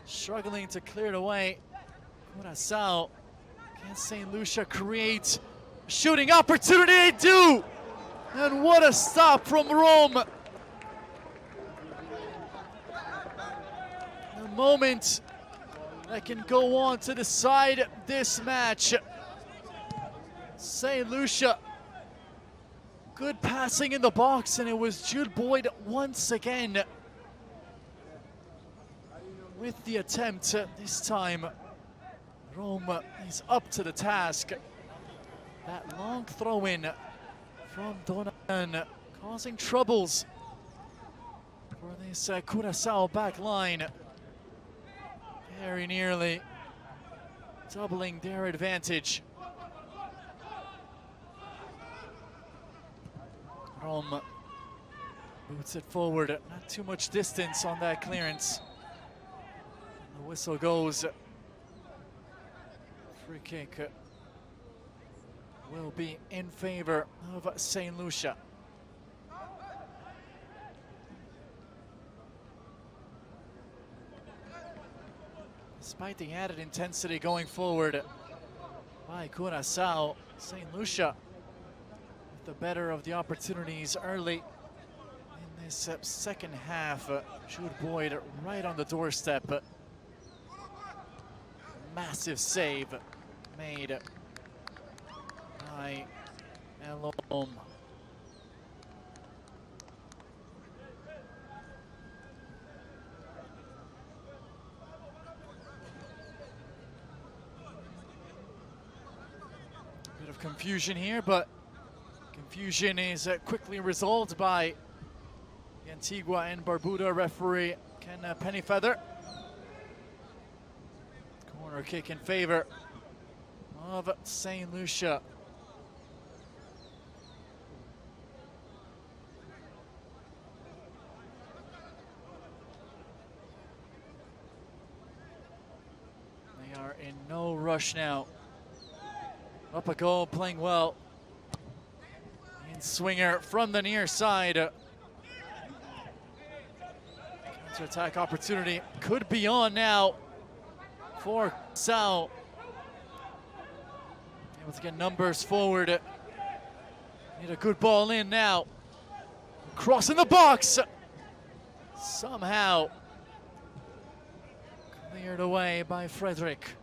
struggling to clear it away. Curaçao, can St. Lucia create a shooting opportunity? They do! And what a stop from Rome. The moment that can go on to decide this match. St. Lucia, good passing in the box, and it was Jude Boyd once again with the attempt. This time Rome is up to the task. That long throw in from Donan causing troubles for this Curaçao back line. Very nearly doubling their advantage. Rome boots it forward, not too much distance on that clearance. The whistle goes. Free kick will be in favor of St. Lucia. Despite the added intensity going forward by Curaçao, St. Lucia with the better of the opportunities early in this second half. Jude Boyd right on the doorstep. Massive save made by Elom. Bit of confusion here, but confusion is quickly resolved by the Antigua and Barbuda referee Ken Pennyfeather. Corner kick in favor of St. Lucia. They are in no rush now. Up a goal, playing well. In swinger from the near side. Counter-attack opportunity could be on now for Sao. Able to get numbers forward. Need a good ball in now. Crossing the box. Somehow cleared away by Frederick.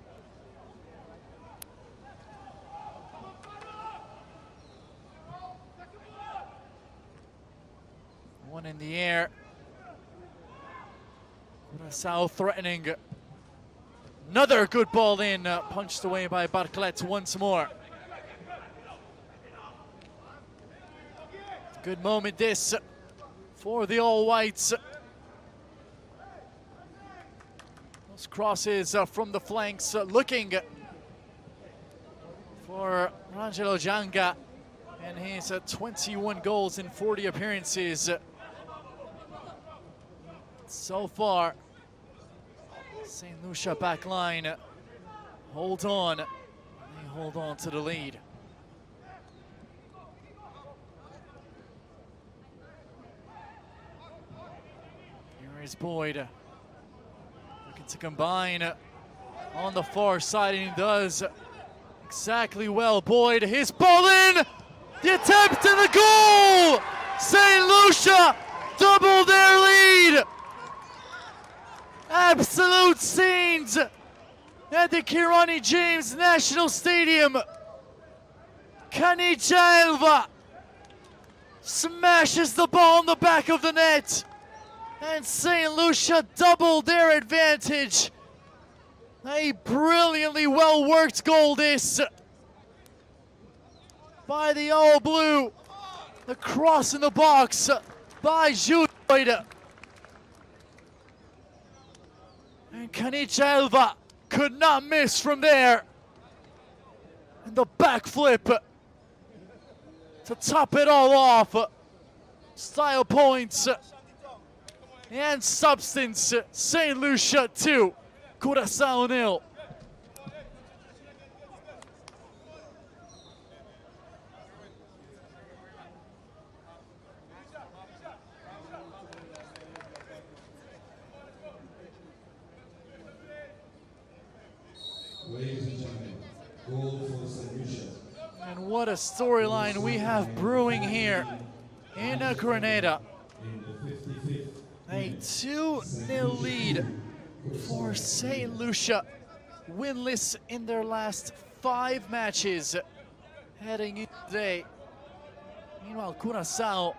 One in the air. Curaçao threatening. Another good ball in, punched away by Barclay once more. Good moment this for the All Whites. Those crosses from the flanks, looking for Rangelo Janga and his 21 goals in 40 appearances so far. St. Lucia back line, hold on. They hold on to the lead. Here is Boyd. Looking to combine on the far side, and he does exactly well. Boyd, his ball in! The attempt and the goal! St. Lucia double their lead! Absolute scenes at the Kirani James National Stadium. Canicelva smashes the ball in the back of the net, and St. Lucia doubled their advantage. A brilliantly well-worked goal this by the All Blue. The cross in the box by Jude. And Canicelva could not miss from there. And the backflip to top it all off. Style points and substance. St. Lucia 2, Curaçao 0. Ladies and gentlemen, goal for St. Lucia. And what a storyline we have brewing here in Grenada. In the 55th A 2-0 lead for St. Lucia, winless in their last 5 matches heading into today. Meanwhile, Curaçao,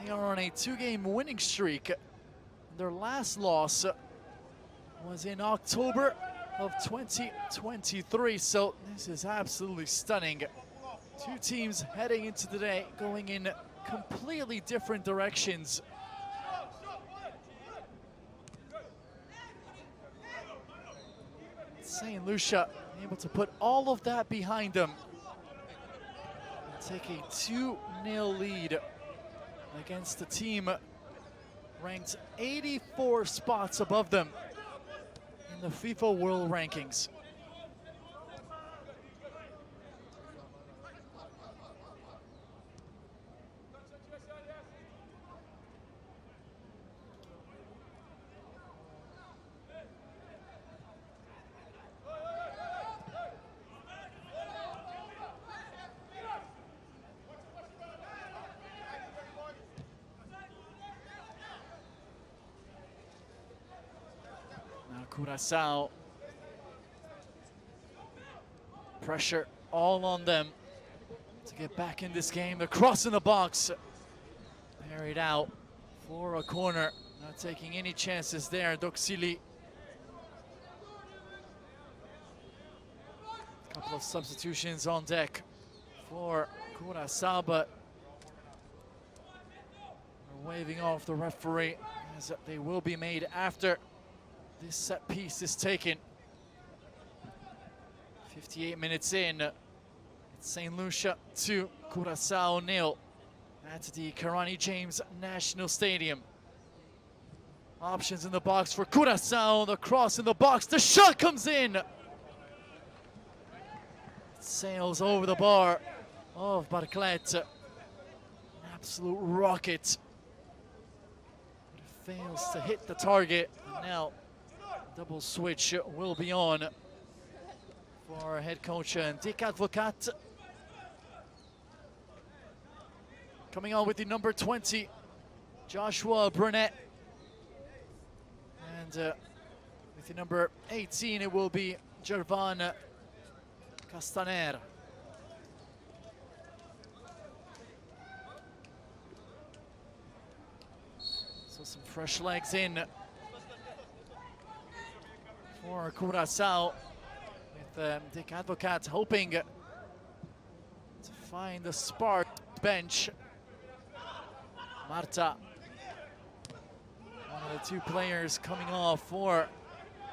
they are on a 2-game winning streak. Their last loss was in October of 2023, so this is absolutely stunning. 2 teams heading into today going in completely different directions. St. Lucia able to put all of that behind them and take a 2-0 lead against the team ranked 84 spots above them in the FIFA World Rankings. Curaçao, pressure all on them to get back in this game. The cross in the box, carried out for a corner. Not taking any chances there, Doxili. A couple of substitutions on deck for Curaçao, but they're waving off the referee as they will be made after this set piece is taken. 58 minutes in, it's St. Lucia 2, Curaçao 0 at the Kirani James National Stadium. Options in the box for Curaçao, the cross in the box, the shot comes in! It sails over the bar of Barclay. An absolute rocket. But it fails to hit the target, and now double switch will be on for head coach Dick Advocat. Coming on with the number 20, Joshua Burnett. And with the number 18, it will be Gervan Castaner. So some fresh legs in for Curaçao, with Dick Advocat hoping to find the spark bench. Marta, one of the 2 players coming off for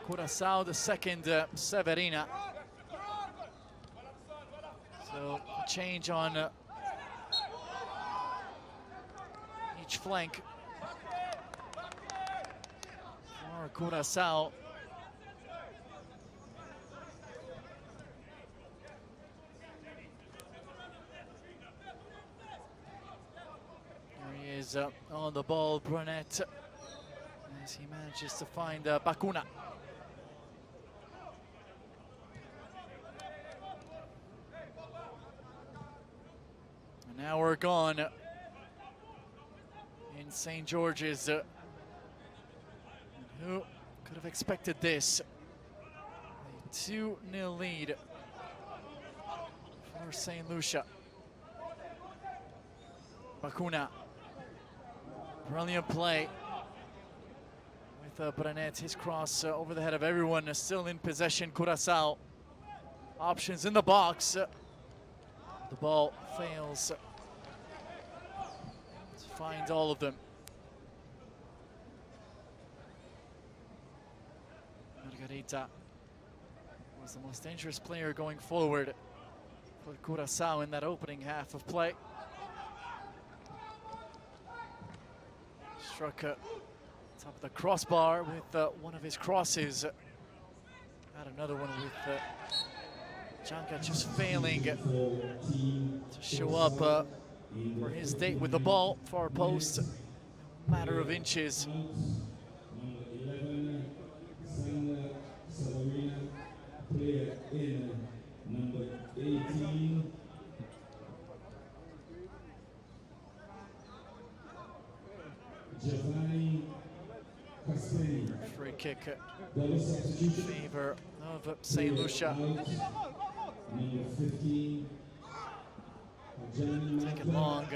Curaçao, the second Severina. So a change on each flank for Curaçao. is on the ball, Brunet, as he manages to find Bacuna. And now we're gone in St. George's. And who could have expected this? A 2-0 lead for St. Lucia. Bacuna, brilliant play with Brunet, his cross over the head of everyone, still in possession. Curaçao, options in the box. The ball fails to find all of them. Margarita was the most dangerous player going forward for Curaçao in that opening half of play. Struck top of the crossbar with one of his crosses. Had another one with Janka just failing to show up for his date with the ball. Far post, a matter of inches. Player in number 18. Free kick in favor of St. Lucia. Take it long,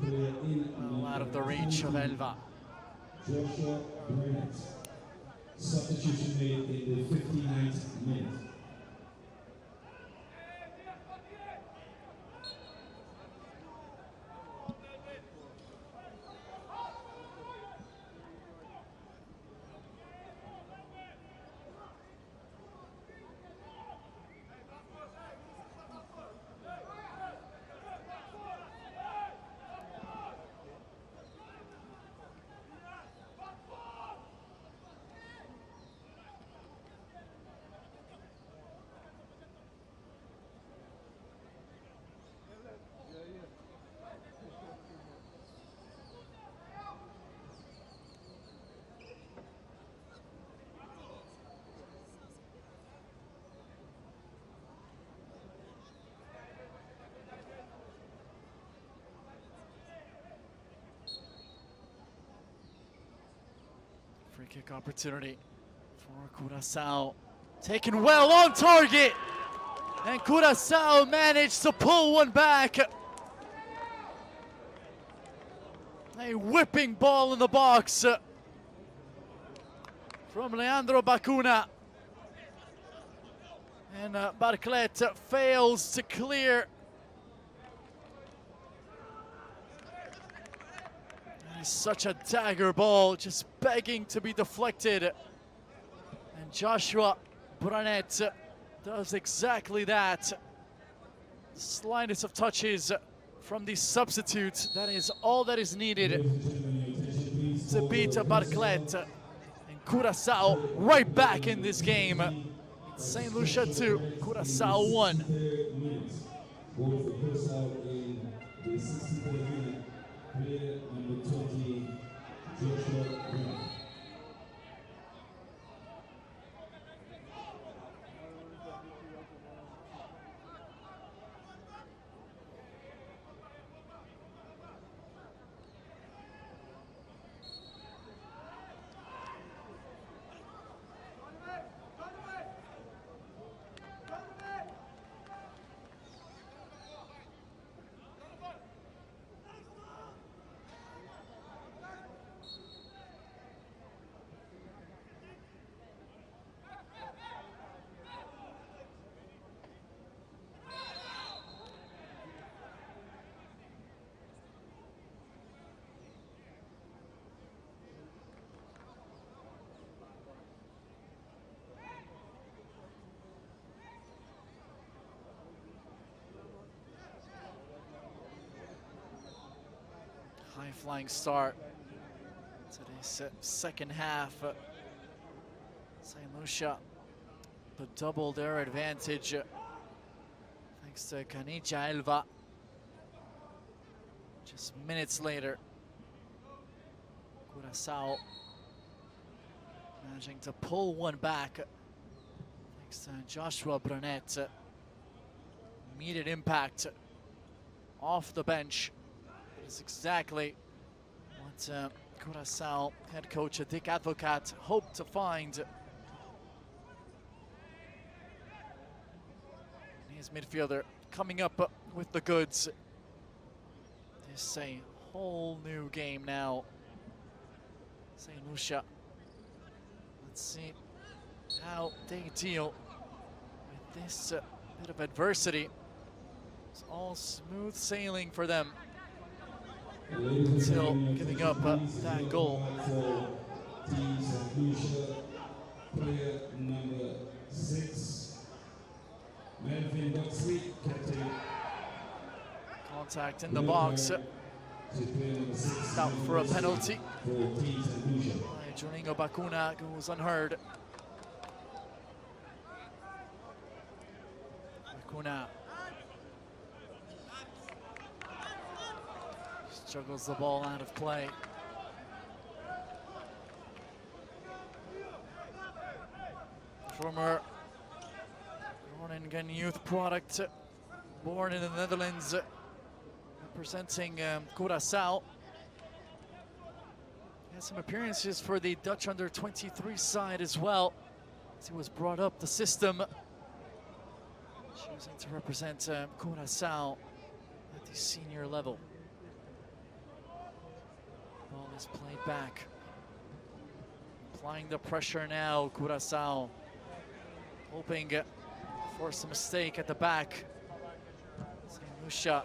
well out of the reach of Elva. Joshua Burnett. Substitution made in the 59th minute. Free kick opportunity for Curaçao. Taken well on target. And Curaçao managed to pull one back. A whipping ball in the box from Leandro Bacuna. And Barclet fails to clear. Such a dagger ball, just begging to be deflected. And Joshua Brunet does exactly that. Slightest of touches from the substitute. That is all that is needed to beat Barclet. And Curaçao right back in this game. St. Lucia 2, Curaçao 1. Player number 20, Joshua Burnett. High-flying start to this second half. St. Lucia, the double their advantage thanks to Canija Elva. Just minutes later, Curaçao managing to pull one back. Thanks to Joshua Brunet. Immediate impact off the bench. Is exactly what Curaçao head coach Dick Advocat hoped to find. His midfielder coming up with the goods. This is a whole new game now. St. Lucia. Let's see how they deal with this bit of adversity. It's all smooth sailing for them until giving up that goal. Team St. Lucia, player number 6, Melvin Buxley, captain. Contact in the box. Out for a penalty. Juninho Bacuna goes unheard. Bacuna struggles the ball out of play. Former Groningen youth product, born in the Netherlands, representing Curaçao. He had some appearances for the Dutch under-23 side as well, as he was brought up the system, choosing to represent Curaçao at the senior level. Ball is played back. Applying the pressure now, Curaçao, hoping to force a mistake at the back. St. Lucia.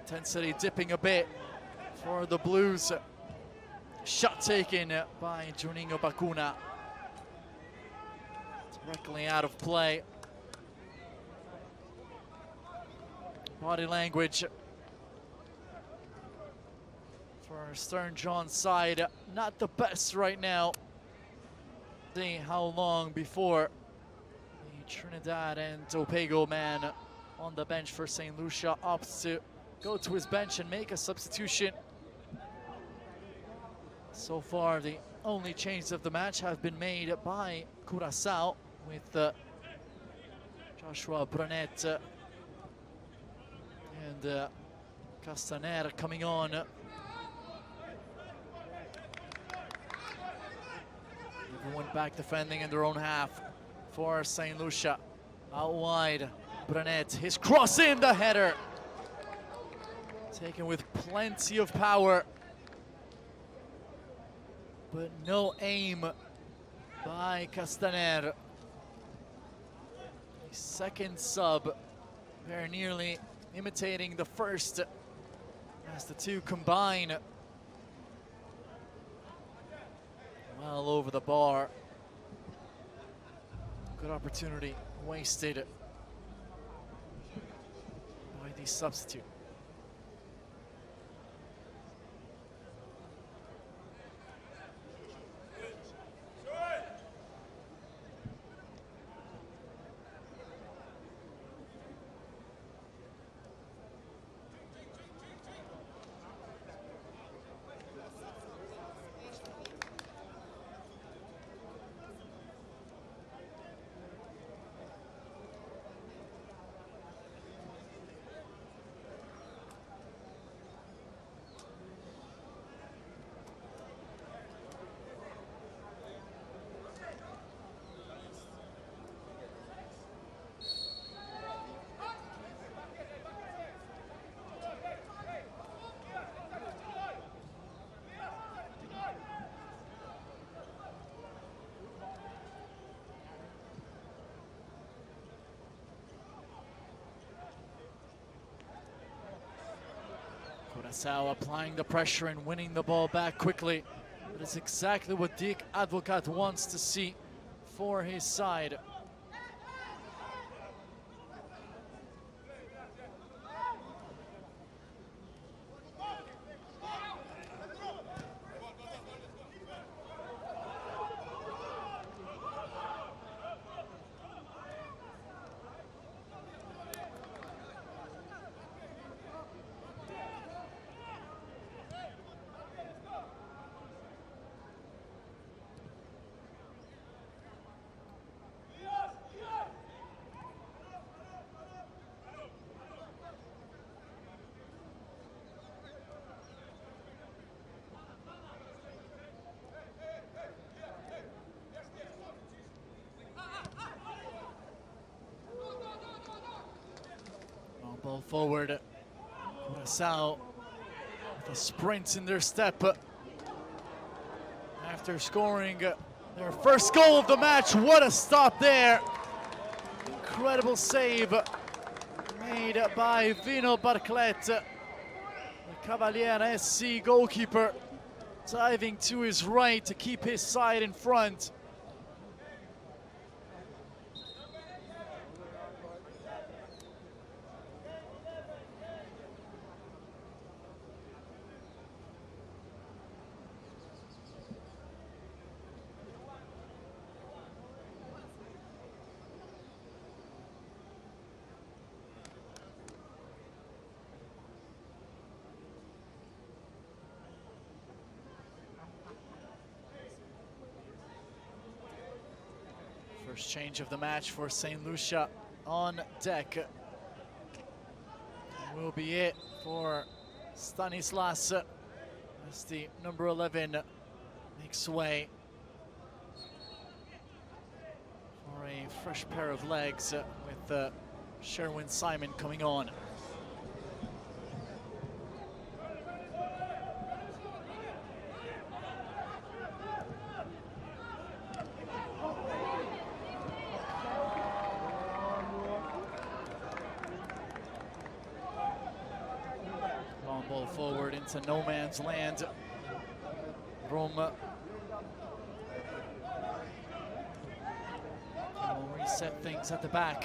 Intensity dipping a bit for the Blues. Shot taken by Juninho Bacuna. Directly out of play. Body language for Stern John's side, not the best right now. See how long before the Trinidad and Tobago man on the bench for St. Lucia opts to go to his bench and make a substitution. So far, the only changes of the match have been made by Curaçao, with Joshua Brunet and Castaner coming on. Everyone back defending in their own half for St. Lucia. Out wide, Brunet, his cross in, the header. Taken with plenty of power, but no aim by Castaner. The second sub, very nearly imitating the first as the two combine. Well over the bar. Good opportunity wasted by the substitute. Curaçao applying the pressure and winning the ball back quickly. That is exactly what Dick Advocat wants to see for his side. forward. Curaçao with a sprint in their step. After scoring their first goal of the match, what a stop there. Incredible save made by Vino Barclet, the Cavaliere SC goalkeeper, diving to his right to keep his side in front. First change of the match for St. Lucia on deck. Will be it for Stanislas as the number 11 makes way for a fresh pair of legs with Sherwin Simon coming on. Ball forward into no man's land. Roma will reset things at the back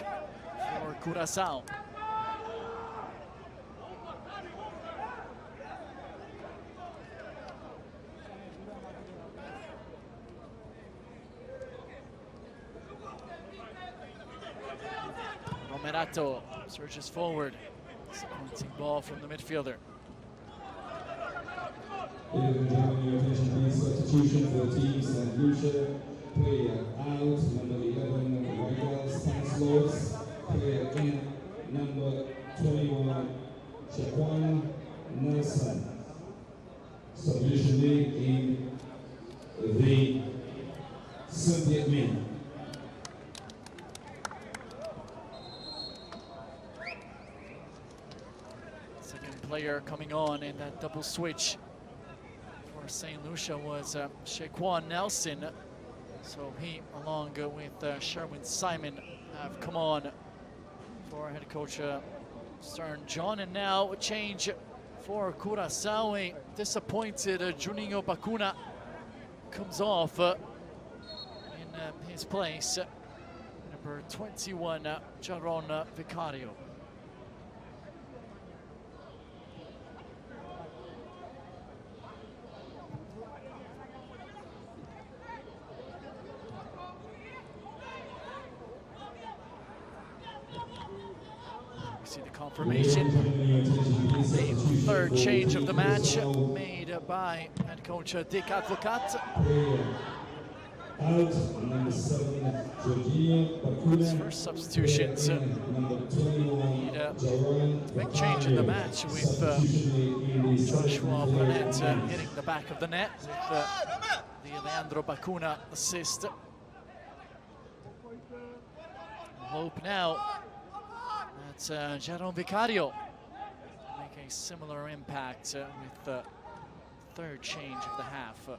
for Curaçao. Romerato surges forward. Disappointing ball from the midfielder. Ladies and gentlemen, your attention please. Substitution for team St. Lucia. Player out, number 11, Michael Stanislaus. Player in, number 21, Shaquan Nelson. Substitution made in the 70th minute. Second player coming on in that double switch for St. Lucia was Shaquan Nelson. So he, along with Sherwin Simon, have come on for head coach Stern John. And now a change for Curaçao. A disappointed Juninho Bacuna comes off in his place. Number 21, Jaron Vicario. See the confirmation. The third change of the match made by head coach Dick Advocat. His first substitutions need a big change in the match with Joshua Burnett hitting the back of the net with the Leandro Bacuna assist. Hope now that Jaron Vicario make a similar impact with the third change of the half for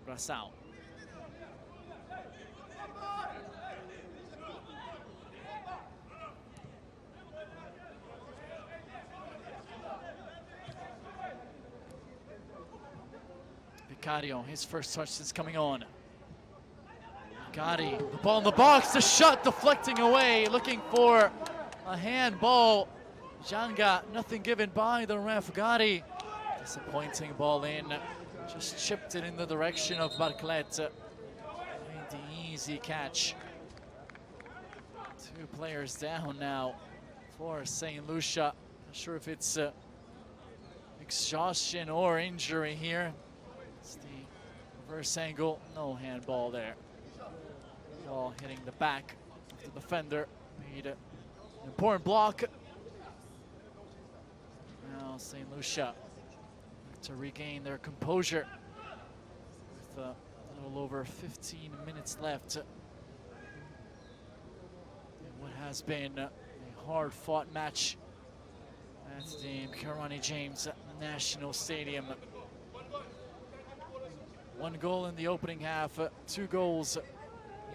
Curaçao. Vicario, his first touch is coming on. Gotti, the ball in the box, the shot deflecting away, looking for a handball. Janga, nothing given by the ref. Gotti, disappointing ball in, just chipped it in the direction of Barclet. Made the easy catch. Two players down now for St. Lucia. Not sure if it's exhaustion or injury here. It's the reverse angle, no handball there. Ball hitting the back of the defender, made an important block. Now St. Lucia to regain their composure with a little over 15 minutes left in what has been a hard-fought match at the Kirani James National Stadium. 1 goal in the opening half, 2 goals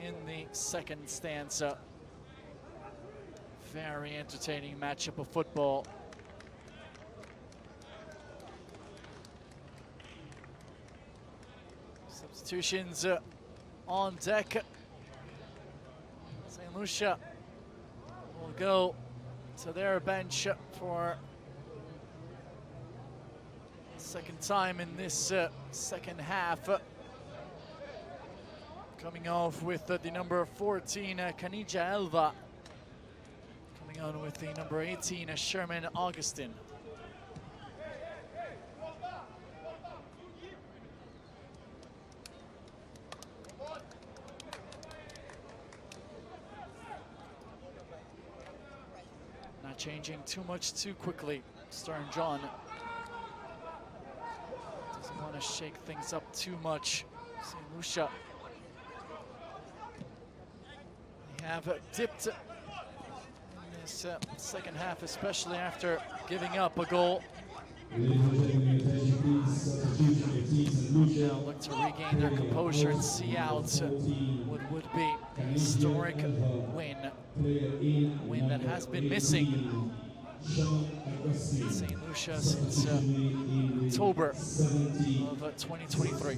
in the second stanza. Very entertaining matchup of football. Substitutions on deck. St. Lucia will go to their bench for the second time in this second half. Coming off with the number 14, Canija Elva. Coming on with the number 18, Sherman Augustin. Not changing too much too quickly. Stern John doesn't want to shake things up too much. St. Lucia, they have dipped in this second half, especially after giving up a goal. Now look to regain their composure and see out what would be a historic win. A win that has been missing St. Lucia since October of 2023.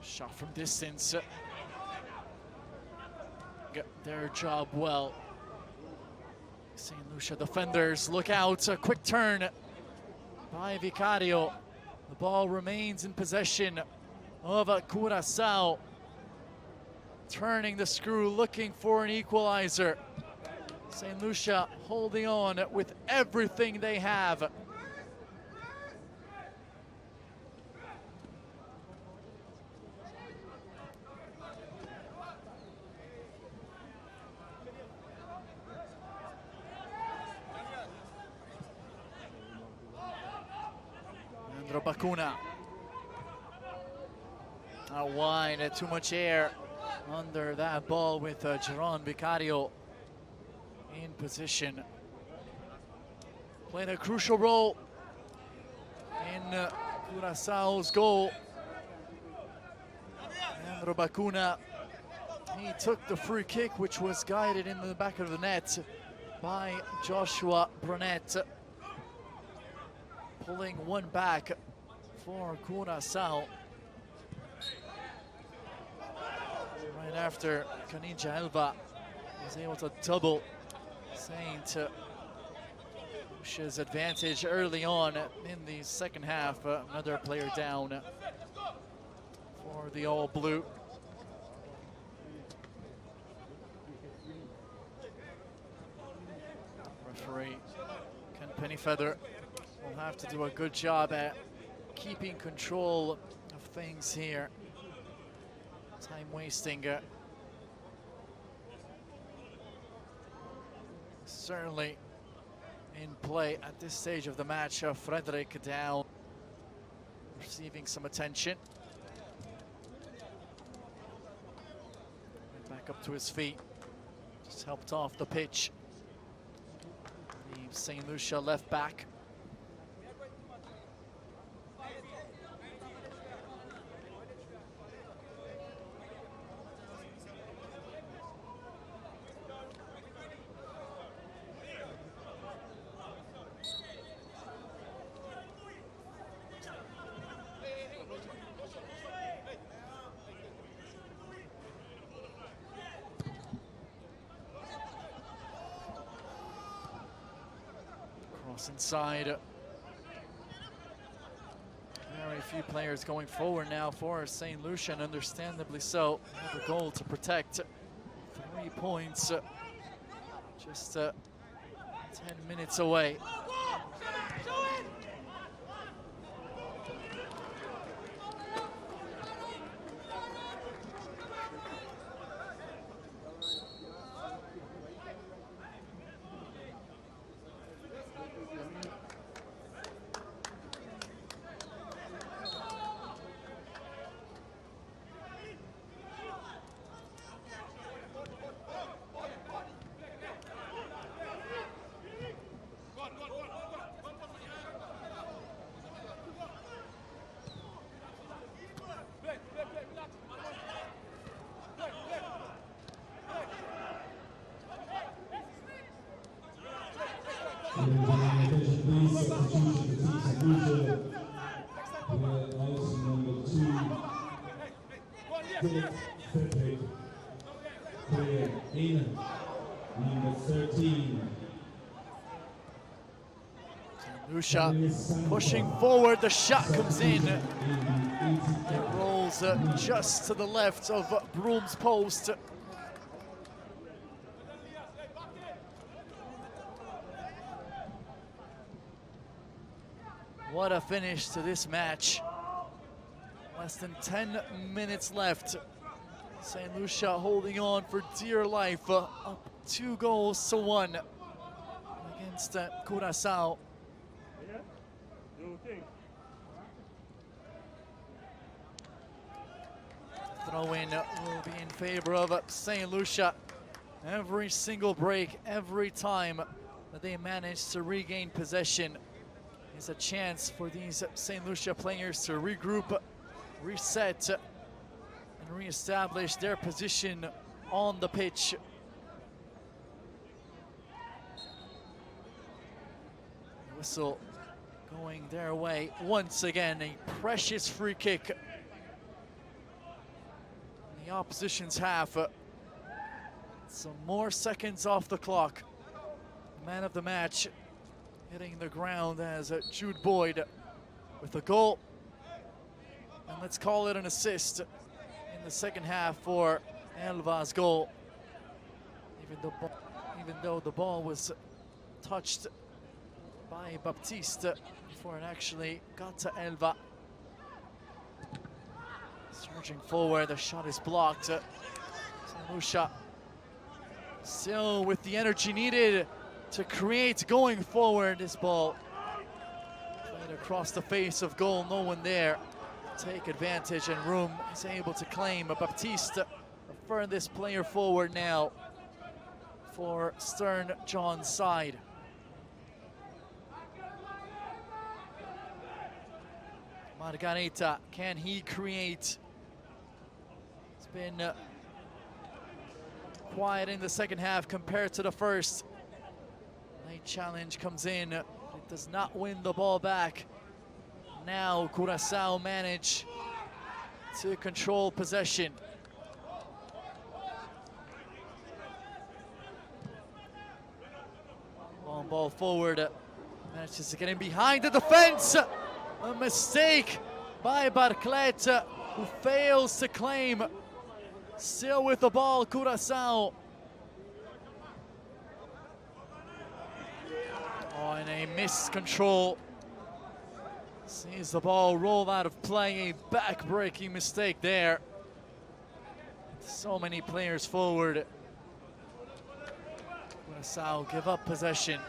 Shot from distance. Get their job well. St. Lucia defenders, look out. A quick turn by Vicario. The ball remains in possession of Curaçao. Turning the screw, looking for an equalizer. St. Lucia holding on with everything they have. Bacuna. Out wide, too much air under that ball with Geron Vicario in position. Playing a crucial role in Curaçao's goal. And Bacuna, he took the free kick, which was guided in the back of the net by Joshua Brunet. Pulling one back for Curaçao. Right after Canija Elva was able to double Saint Lucia's advantage early on in the second half. Another player down for the All Blue. Referee Ken Pennyfeather will have to do a good job at keeping control of things here. Time wasting. Certainly in play at this stage of the match. Frederick down, receiving some attention. Back up to his feet. Just helped off the pitch. The St. Lucia left back. Inside. Very few players going forward now for St. Lucia, and understandably so. Have a goal to protect. 3 points just 10 minutes away. Number 13. Lucia pushing forward, the shot comes in. It rolls just to the left of Broom's post. What a finish to this match. Less than 10 minutes left. St. Lucia holding on for dear life, up 2-1 against Curaçao. Throw-in will be in favor of St. Lucia. Every single break, every time that they manage to regain possession is a chance for these St. Lucia players to regroup, reset, and re-establish their position on the pitch. Whistle going their way once again. A precious free kick in the opposition's half. Some more seconds off the clock. Man of the match hitting the ground as Jude Boyd with a goal. And let's call it an assist in the second half for Elva's goal. Even though the ball was touched by Baptiste before it actually got to Elva. Surging forward, the shot is blocked. St. Lucia still with the energy needed to create going forward. This ball played across the face of goal, no one there. Take advantage, and Room is able to claim. Baptiste, the furthest player forward now for Stern John's side. Margarita, can he create? It's been quiet in the second half compared to the first. Late challenge comes in. It does not win the ball back. Now Curaçao manage to control possession. Long ball forward. Manages to get in behind the defense. A mistake by Barclay, who fails to claim. Still with the ball, Curaçao. Oh, and a missed control. Sees the ball roll out of play, a back-breaking mistake there. So many players forward. Curaçao give up possession.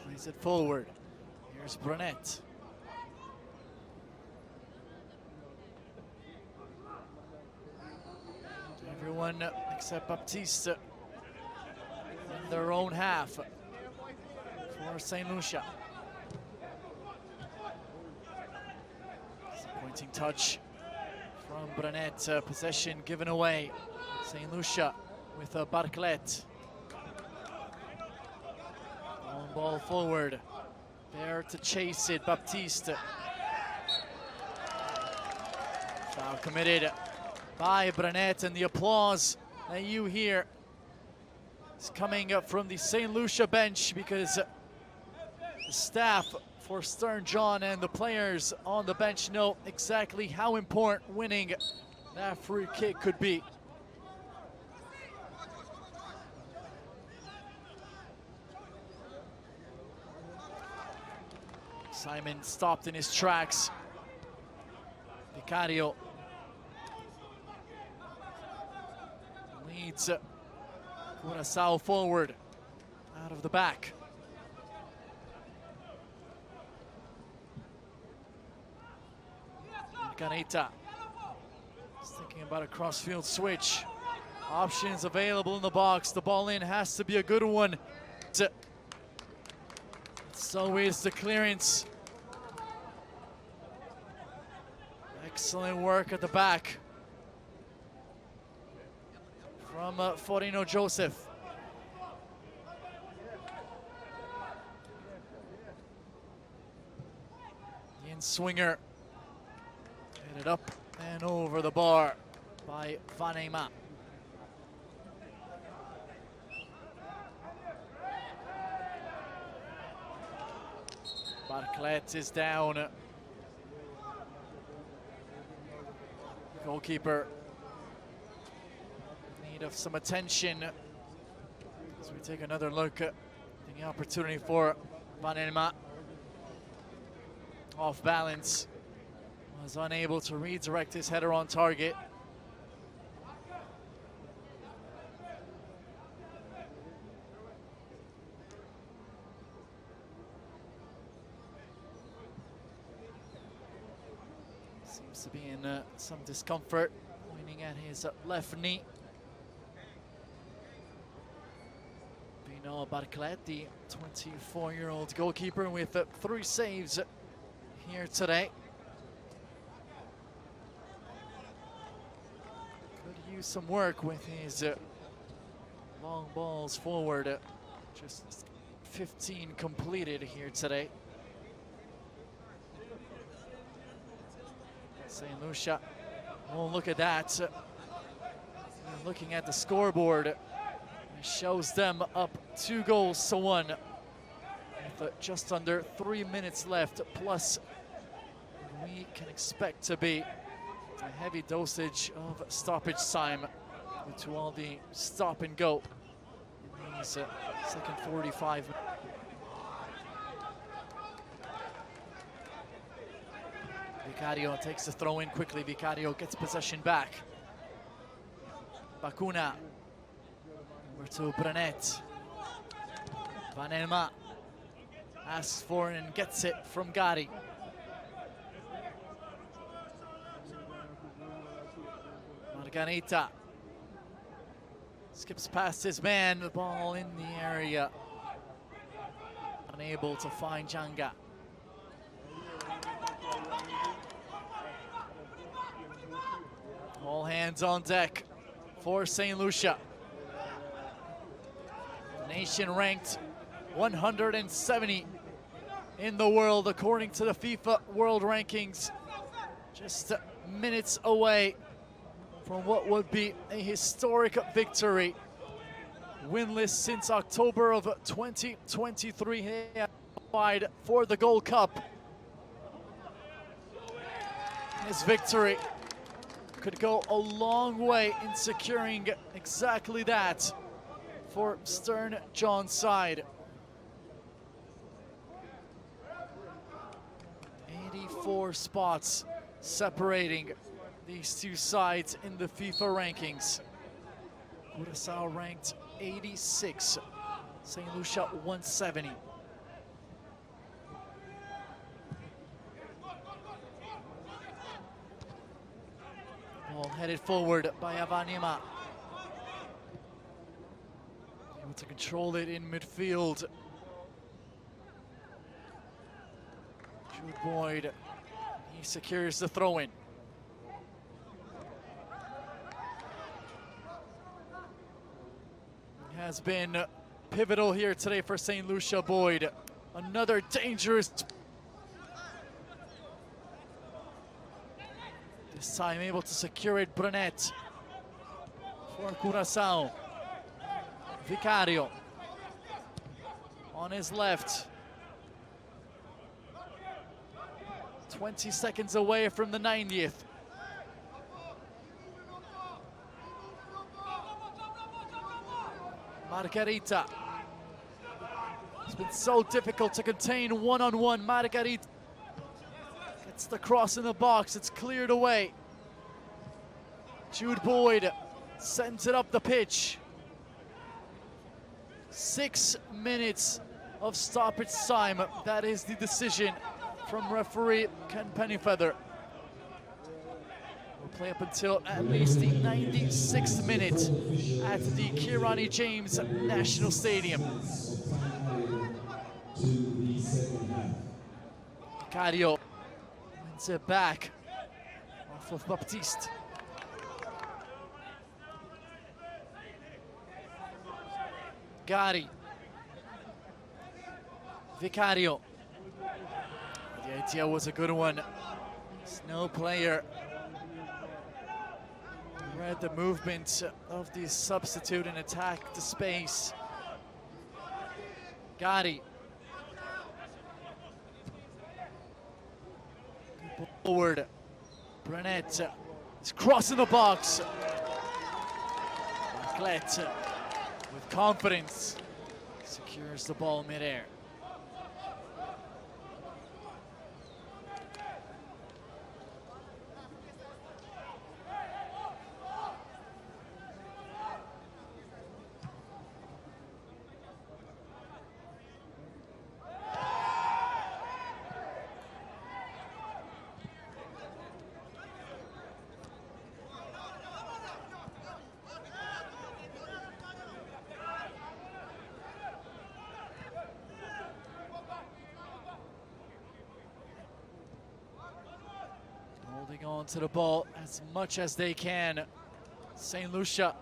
Plays it forward. Here's Brunet. Everyone except Baptiste in their own half for St. Lucia. Disappointing touch from Brunet. Possession given away. St. Lucia with Barclay. Long ball forward. There to chase it, Baptiste. Foul committed by Brunet, and the applause that you hear is coming up from the St. Lucia bench, because the staff for Stern John and the players on the bench know exactly how important winning that free kick could be. Simon stopped in his tracks. Vicario leads Curaçao forward out of the back. Caneta is thinking about a crossfield switch. Options available in the box. The ball in has to be a good one. So is the clearance. Excellent work at the back from Forino Joseph. The in-swinger headed up and over the bar by Vanema. Barclay is down. Goalkeeper in need of some attention as we take another look at the opportunity for Vanema. Off balance, was unable to redirect his header on target. Seems to be in some discomfort, pointing at his left knee. Pino Barclay, 24-year-old goalkeeper with 3 saves here today. Could use some work with his long balls forward. Just 15 completed here today. St. Lucia, oh, look at that. Looking at the scoreboard, it shows them up 2-1 with just under 3 minutes left, plus we can expect to be a heavy dosage of stoppage time due to all the stop and go in these second 45 minutes. Vicario takes the throw in quickly. Vicario gets possession back. Bacuna over to Brunet. Vanema asks for it and gets it from Gari. Margarita skips past his man, the ball in the area. Unable to find Janga. All hands on deck for St. Lucia. Nation ranked 170 in the world according to the FIFA World Rankings. Just minutes away from what would be a historic victory. Winless since October of 2023 wide for the Gold Cup. This victory could go a long way in securing exactly that for Stern John's side. 84 spots separating these two sides in the FIFA rankings. Curaçao ranked 86, St. Lucia 170. Ball headed forward by Vanema. Able to control it in midfield. Jude Boyd, he secures the throw-in. Has been pivotal here today for St. Lucia. Boyd, another dangerous. This time able to secure it, Brunet for Curaçao. Vicario on his left. 20 seconds away from the 90th. Margarita. It's been so difficult to contain one-on-one. Margarita Gets the cross in the box. It's cleared away. Jude Boyd sends it up the pitch. 6 minutes of stoppage time. That is the decision from referee Ken Pennyfeather. We'll play up until at least the 96th minute at the Kirani James National Stadium. Vicario wins it back off of Baptiste. Gari. Vicario. The idea was a good one. Snow player read the movement of the substitute and attacked the space. Gari. Forward. Brunet is crossing the box. Maclet with confidence secures the ball midair. Holding on to the ball as much as they can. St. Lucia.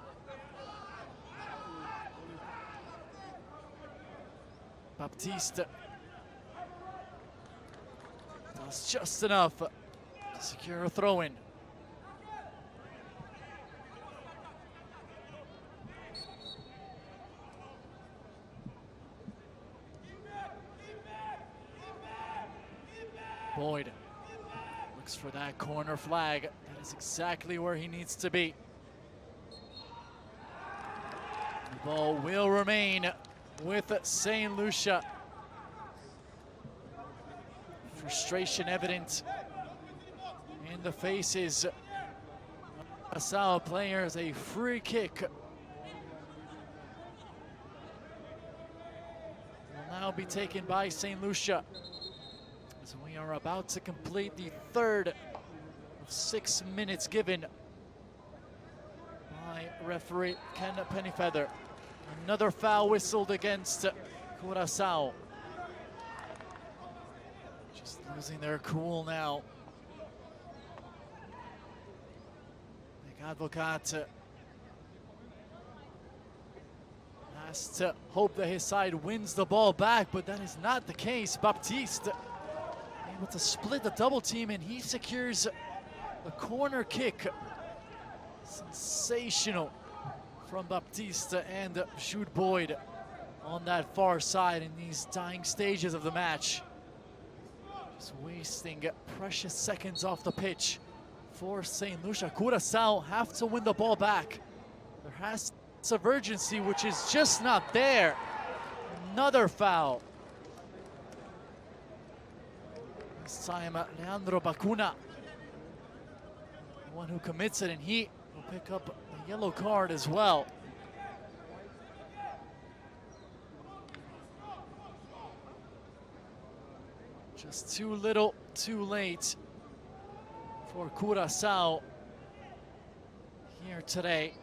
Baptiste does just enough to secure a throw-in. Boyd looks for that corner flag. That is exactly where he needs to be. The ball will remain with St. Lucia. Frustration evident in the faces of Curaçao players. A free kick will now be taken by St. Lucia, as we are about to complete the third of 6 minutes given by referee Ken Pennyfeather. Another foul whistled against Curaçao. Just losing their cool now. Nick Advocat has to hope that his side wins the ball back, but that is not the case. Baptiste able to split the double team, and he secures the corner kick. Sensational from Baptiste and Jude Boyd on that far side in these dying stages of the match. Just wasting precious seconds off the pitch for St. Lucia. Curaçao have to win the ball back. There has some urgency, which is just not there. Another foul. This time, Leandro Bacuna, the one who commits it, and he will pick up a yellow card as well. Just too little, too late for Curaçao here today.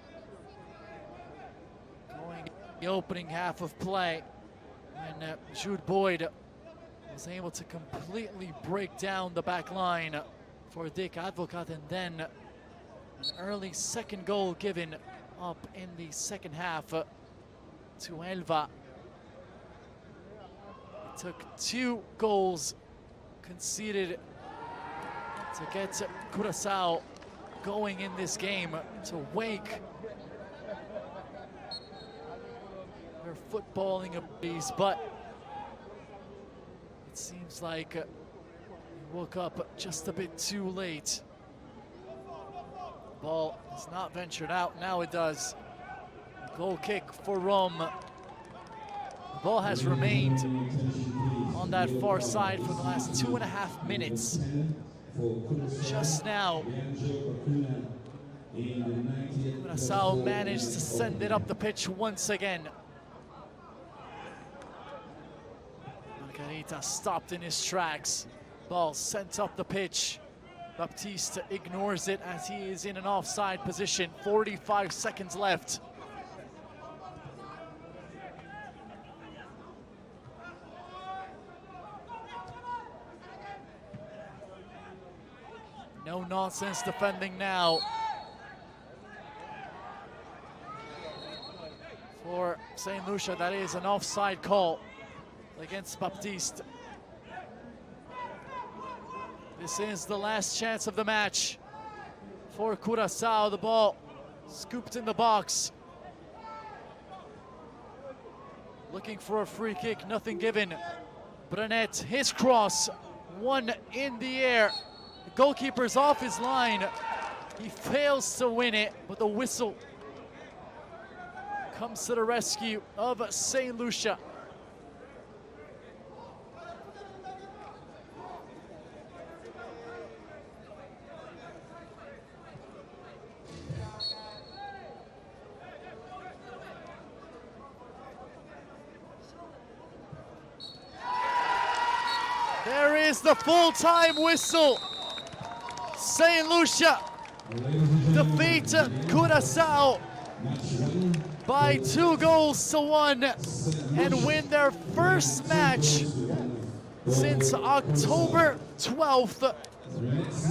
Going the opening half of play, and Jude Boyd was able to completely break down the back line for Dick Advocat, and then an early second goal given up in the second half to Elva. It took 2 goals conceded to get Curaçao going in this game, to wake their footballing abilities, but it seems like he woke up just a bit too late. Ball has not ventured out, now it does. Goal kick for Rome. The ball has remained on that far side for the last 2.5 minutes. just now. Curaçao managed to send it up the pitch once again. Margarita stopped in his tracks. Ball sent up the pitch. Baptiste ignores it as he is in an offside position. 45 seconds left. No nonsense defending now for St. Lucia. That is an offside call against Baptiste. This is the last chance of the match for Curaçao. The ball scooped in the box. Looking for a free kick, nothing given. Brenet, his cross, one in the air. The goalkeeper's off his line. He fails to win it, but the whistle comes to the rescue of St. Lucia. There is the full-time whistle. St. Lucia defeat Curaçao by 2-1 and win their first match since October 12th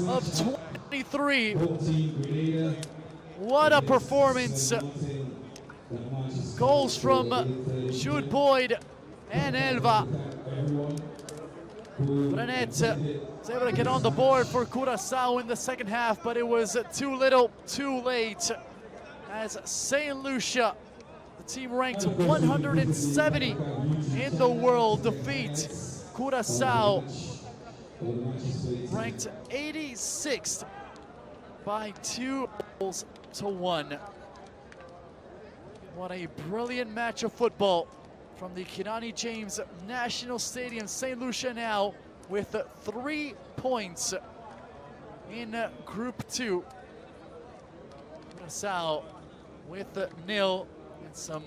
of 2023. What a performance. Goals from Jude Boyd and Elva. Brenet was able to get on the board for Curaçao in the second half, but it was too little, too late, as St. Lucia, the team ranked 170 in the world, defeat Curaçao, ranked 86th by 2-1. What a brilliant match of football from the Kirani James National Stadium. St. Lucia now with 3 points in Group 2. Curaçao with 0 and some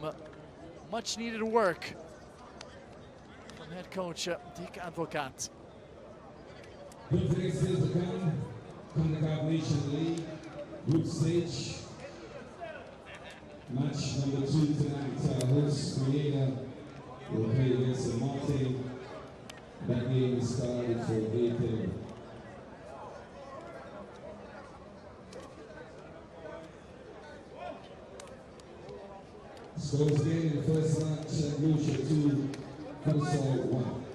much needed work from head coach Dick Advocat. Concacaf Nations League group stage. Match number 2 tonight. Host Creator will play against Martin. That game is started for 8:30. Scores again in the first match, Lucia 2, Curaçao 1.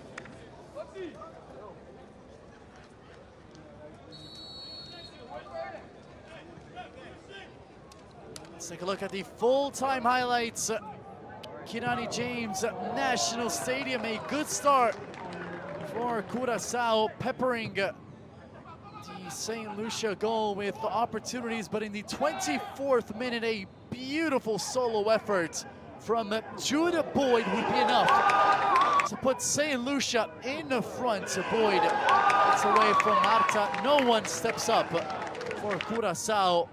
Let's take a look at the full-time highlights. Kirani James National Stadium, a good start for Curaçao, peppering the St. Lucia goal with opportunities, but in the 24th minute, a beautiful solo effort from Jude Boyd would be enough to put St. Lucia in the front. Boyd gets away from Marta. No one steps up for Curaçao.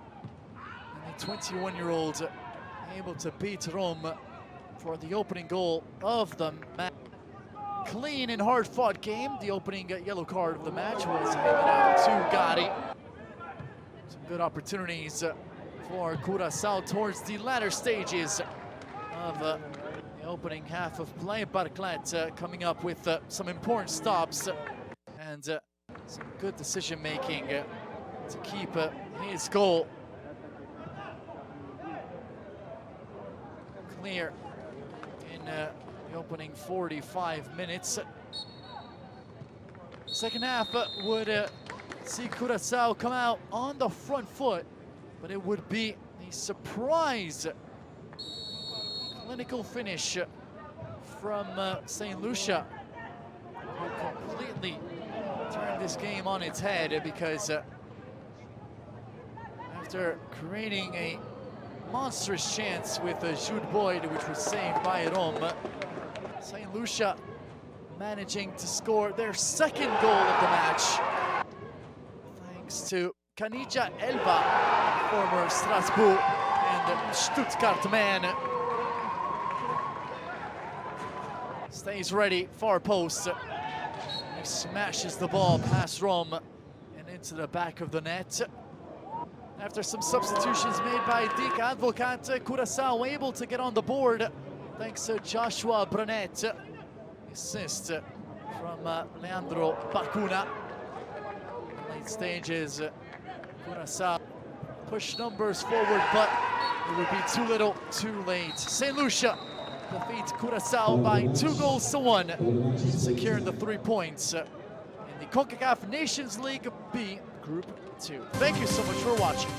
And the 21-year-old able to beat Rome for the opening goal of the match. Clean and hard-fought game. The opening yellow card of the match was handed out to Gari. Some good opportunities for Curaçao towards the latter stages of the opening half of play. Barclat coming up with some important stops and some good decision-making to keep his goal clear in the opening 45 minutes. Second half would see Curaçao come out on the front foot, but it would be a surprise clinical finish from St. Lucia, who completely turned this game on its head, because after creating a monstrous chance with Jude Boyd, which was saved by Rome, St. Lucia managing to score their second goal of the match thanks to Caniggia Elba, former Strasbourg and Stuttgart man. Stays ready, far post. He smashes the ball past Rom and into the back of the net. After some substitutions made by Dick Advocat, Curaçao able to get on the board thanks to Joshua Brunet. Assist from Leandro Bacuna. Late stages, Curaçao push numbers forward, but it would be too little, too late. St. Lucia defeat Curaçao by 2-1, securing the 3 points in the Concacaf Nations League B Group 2. Thank you so much for watching.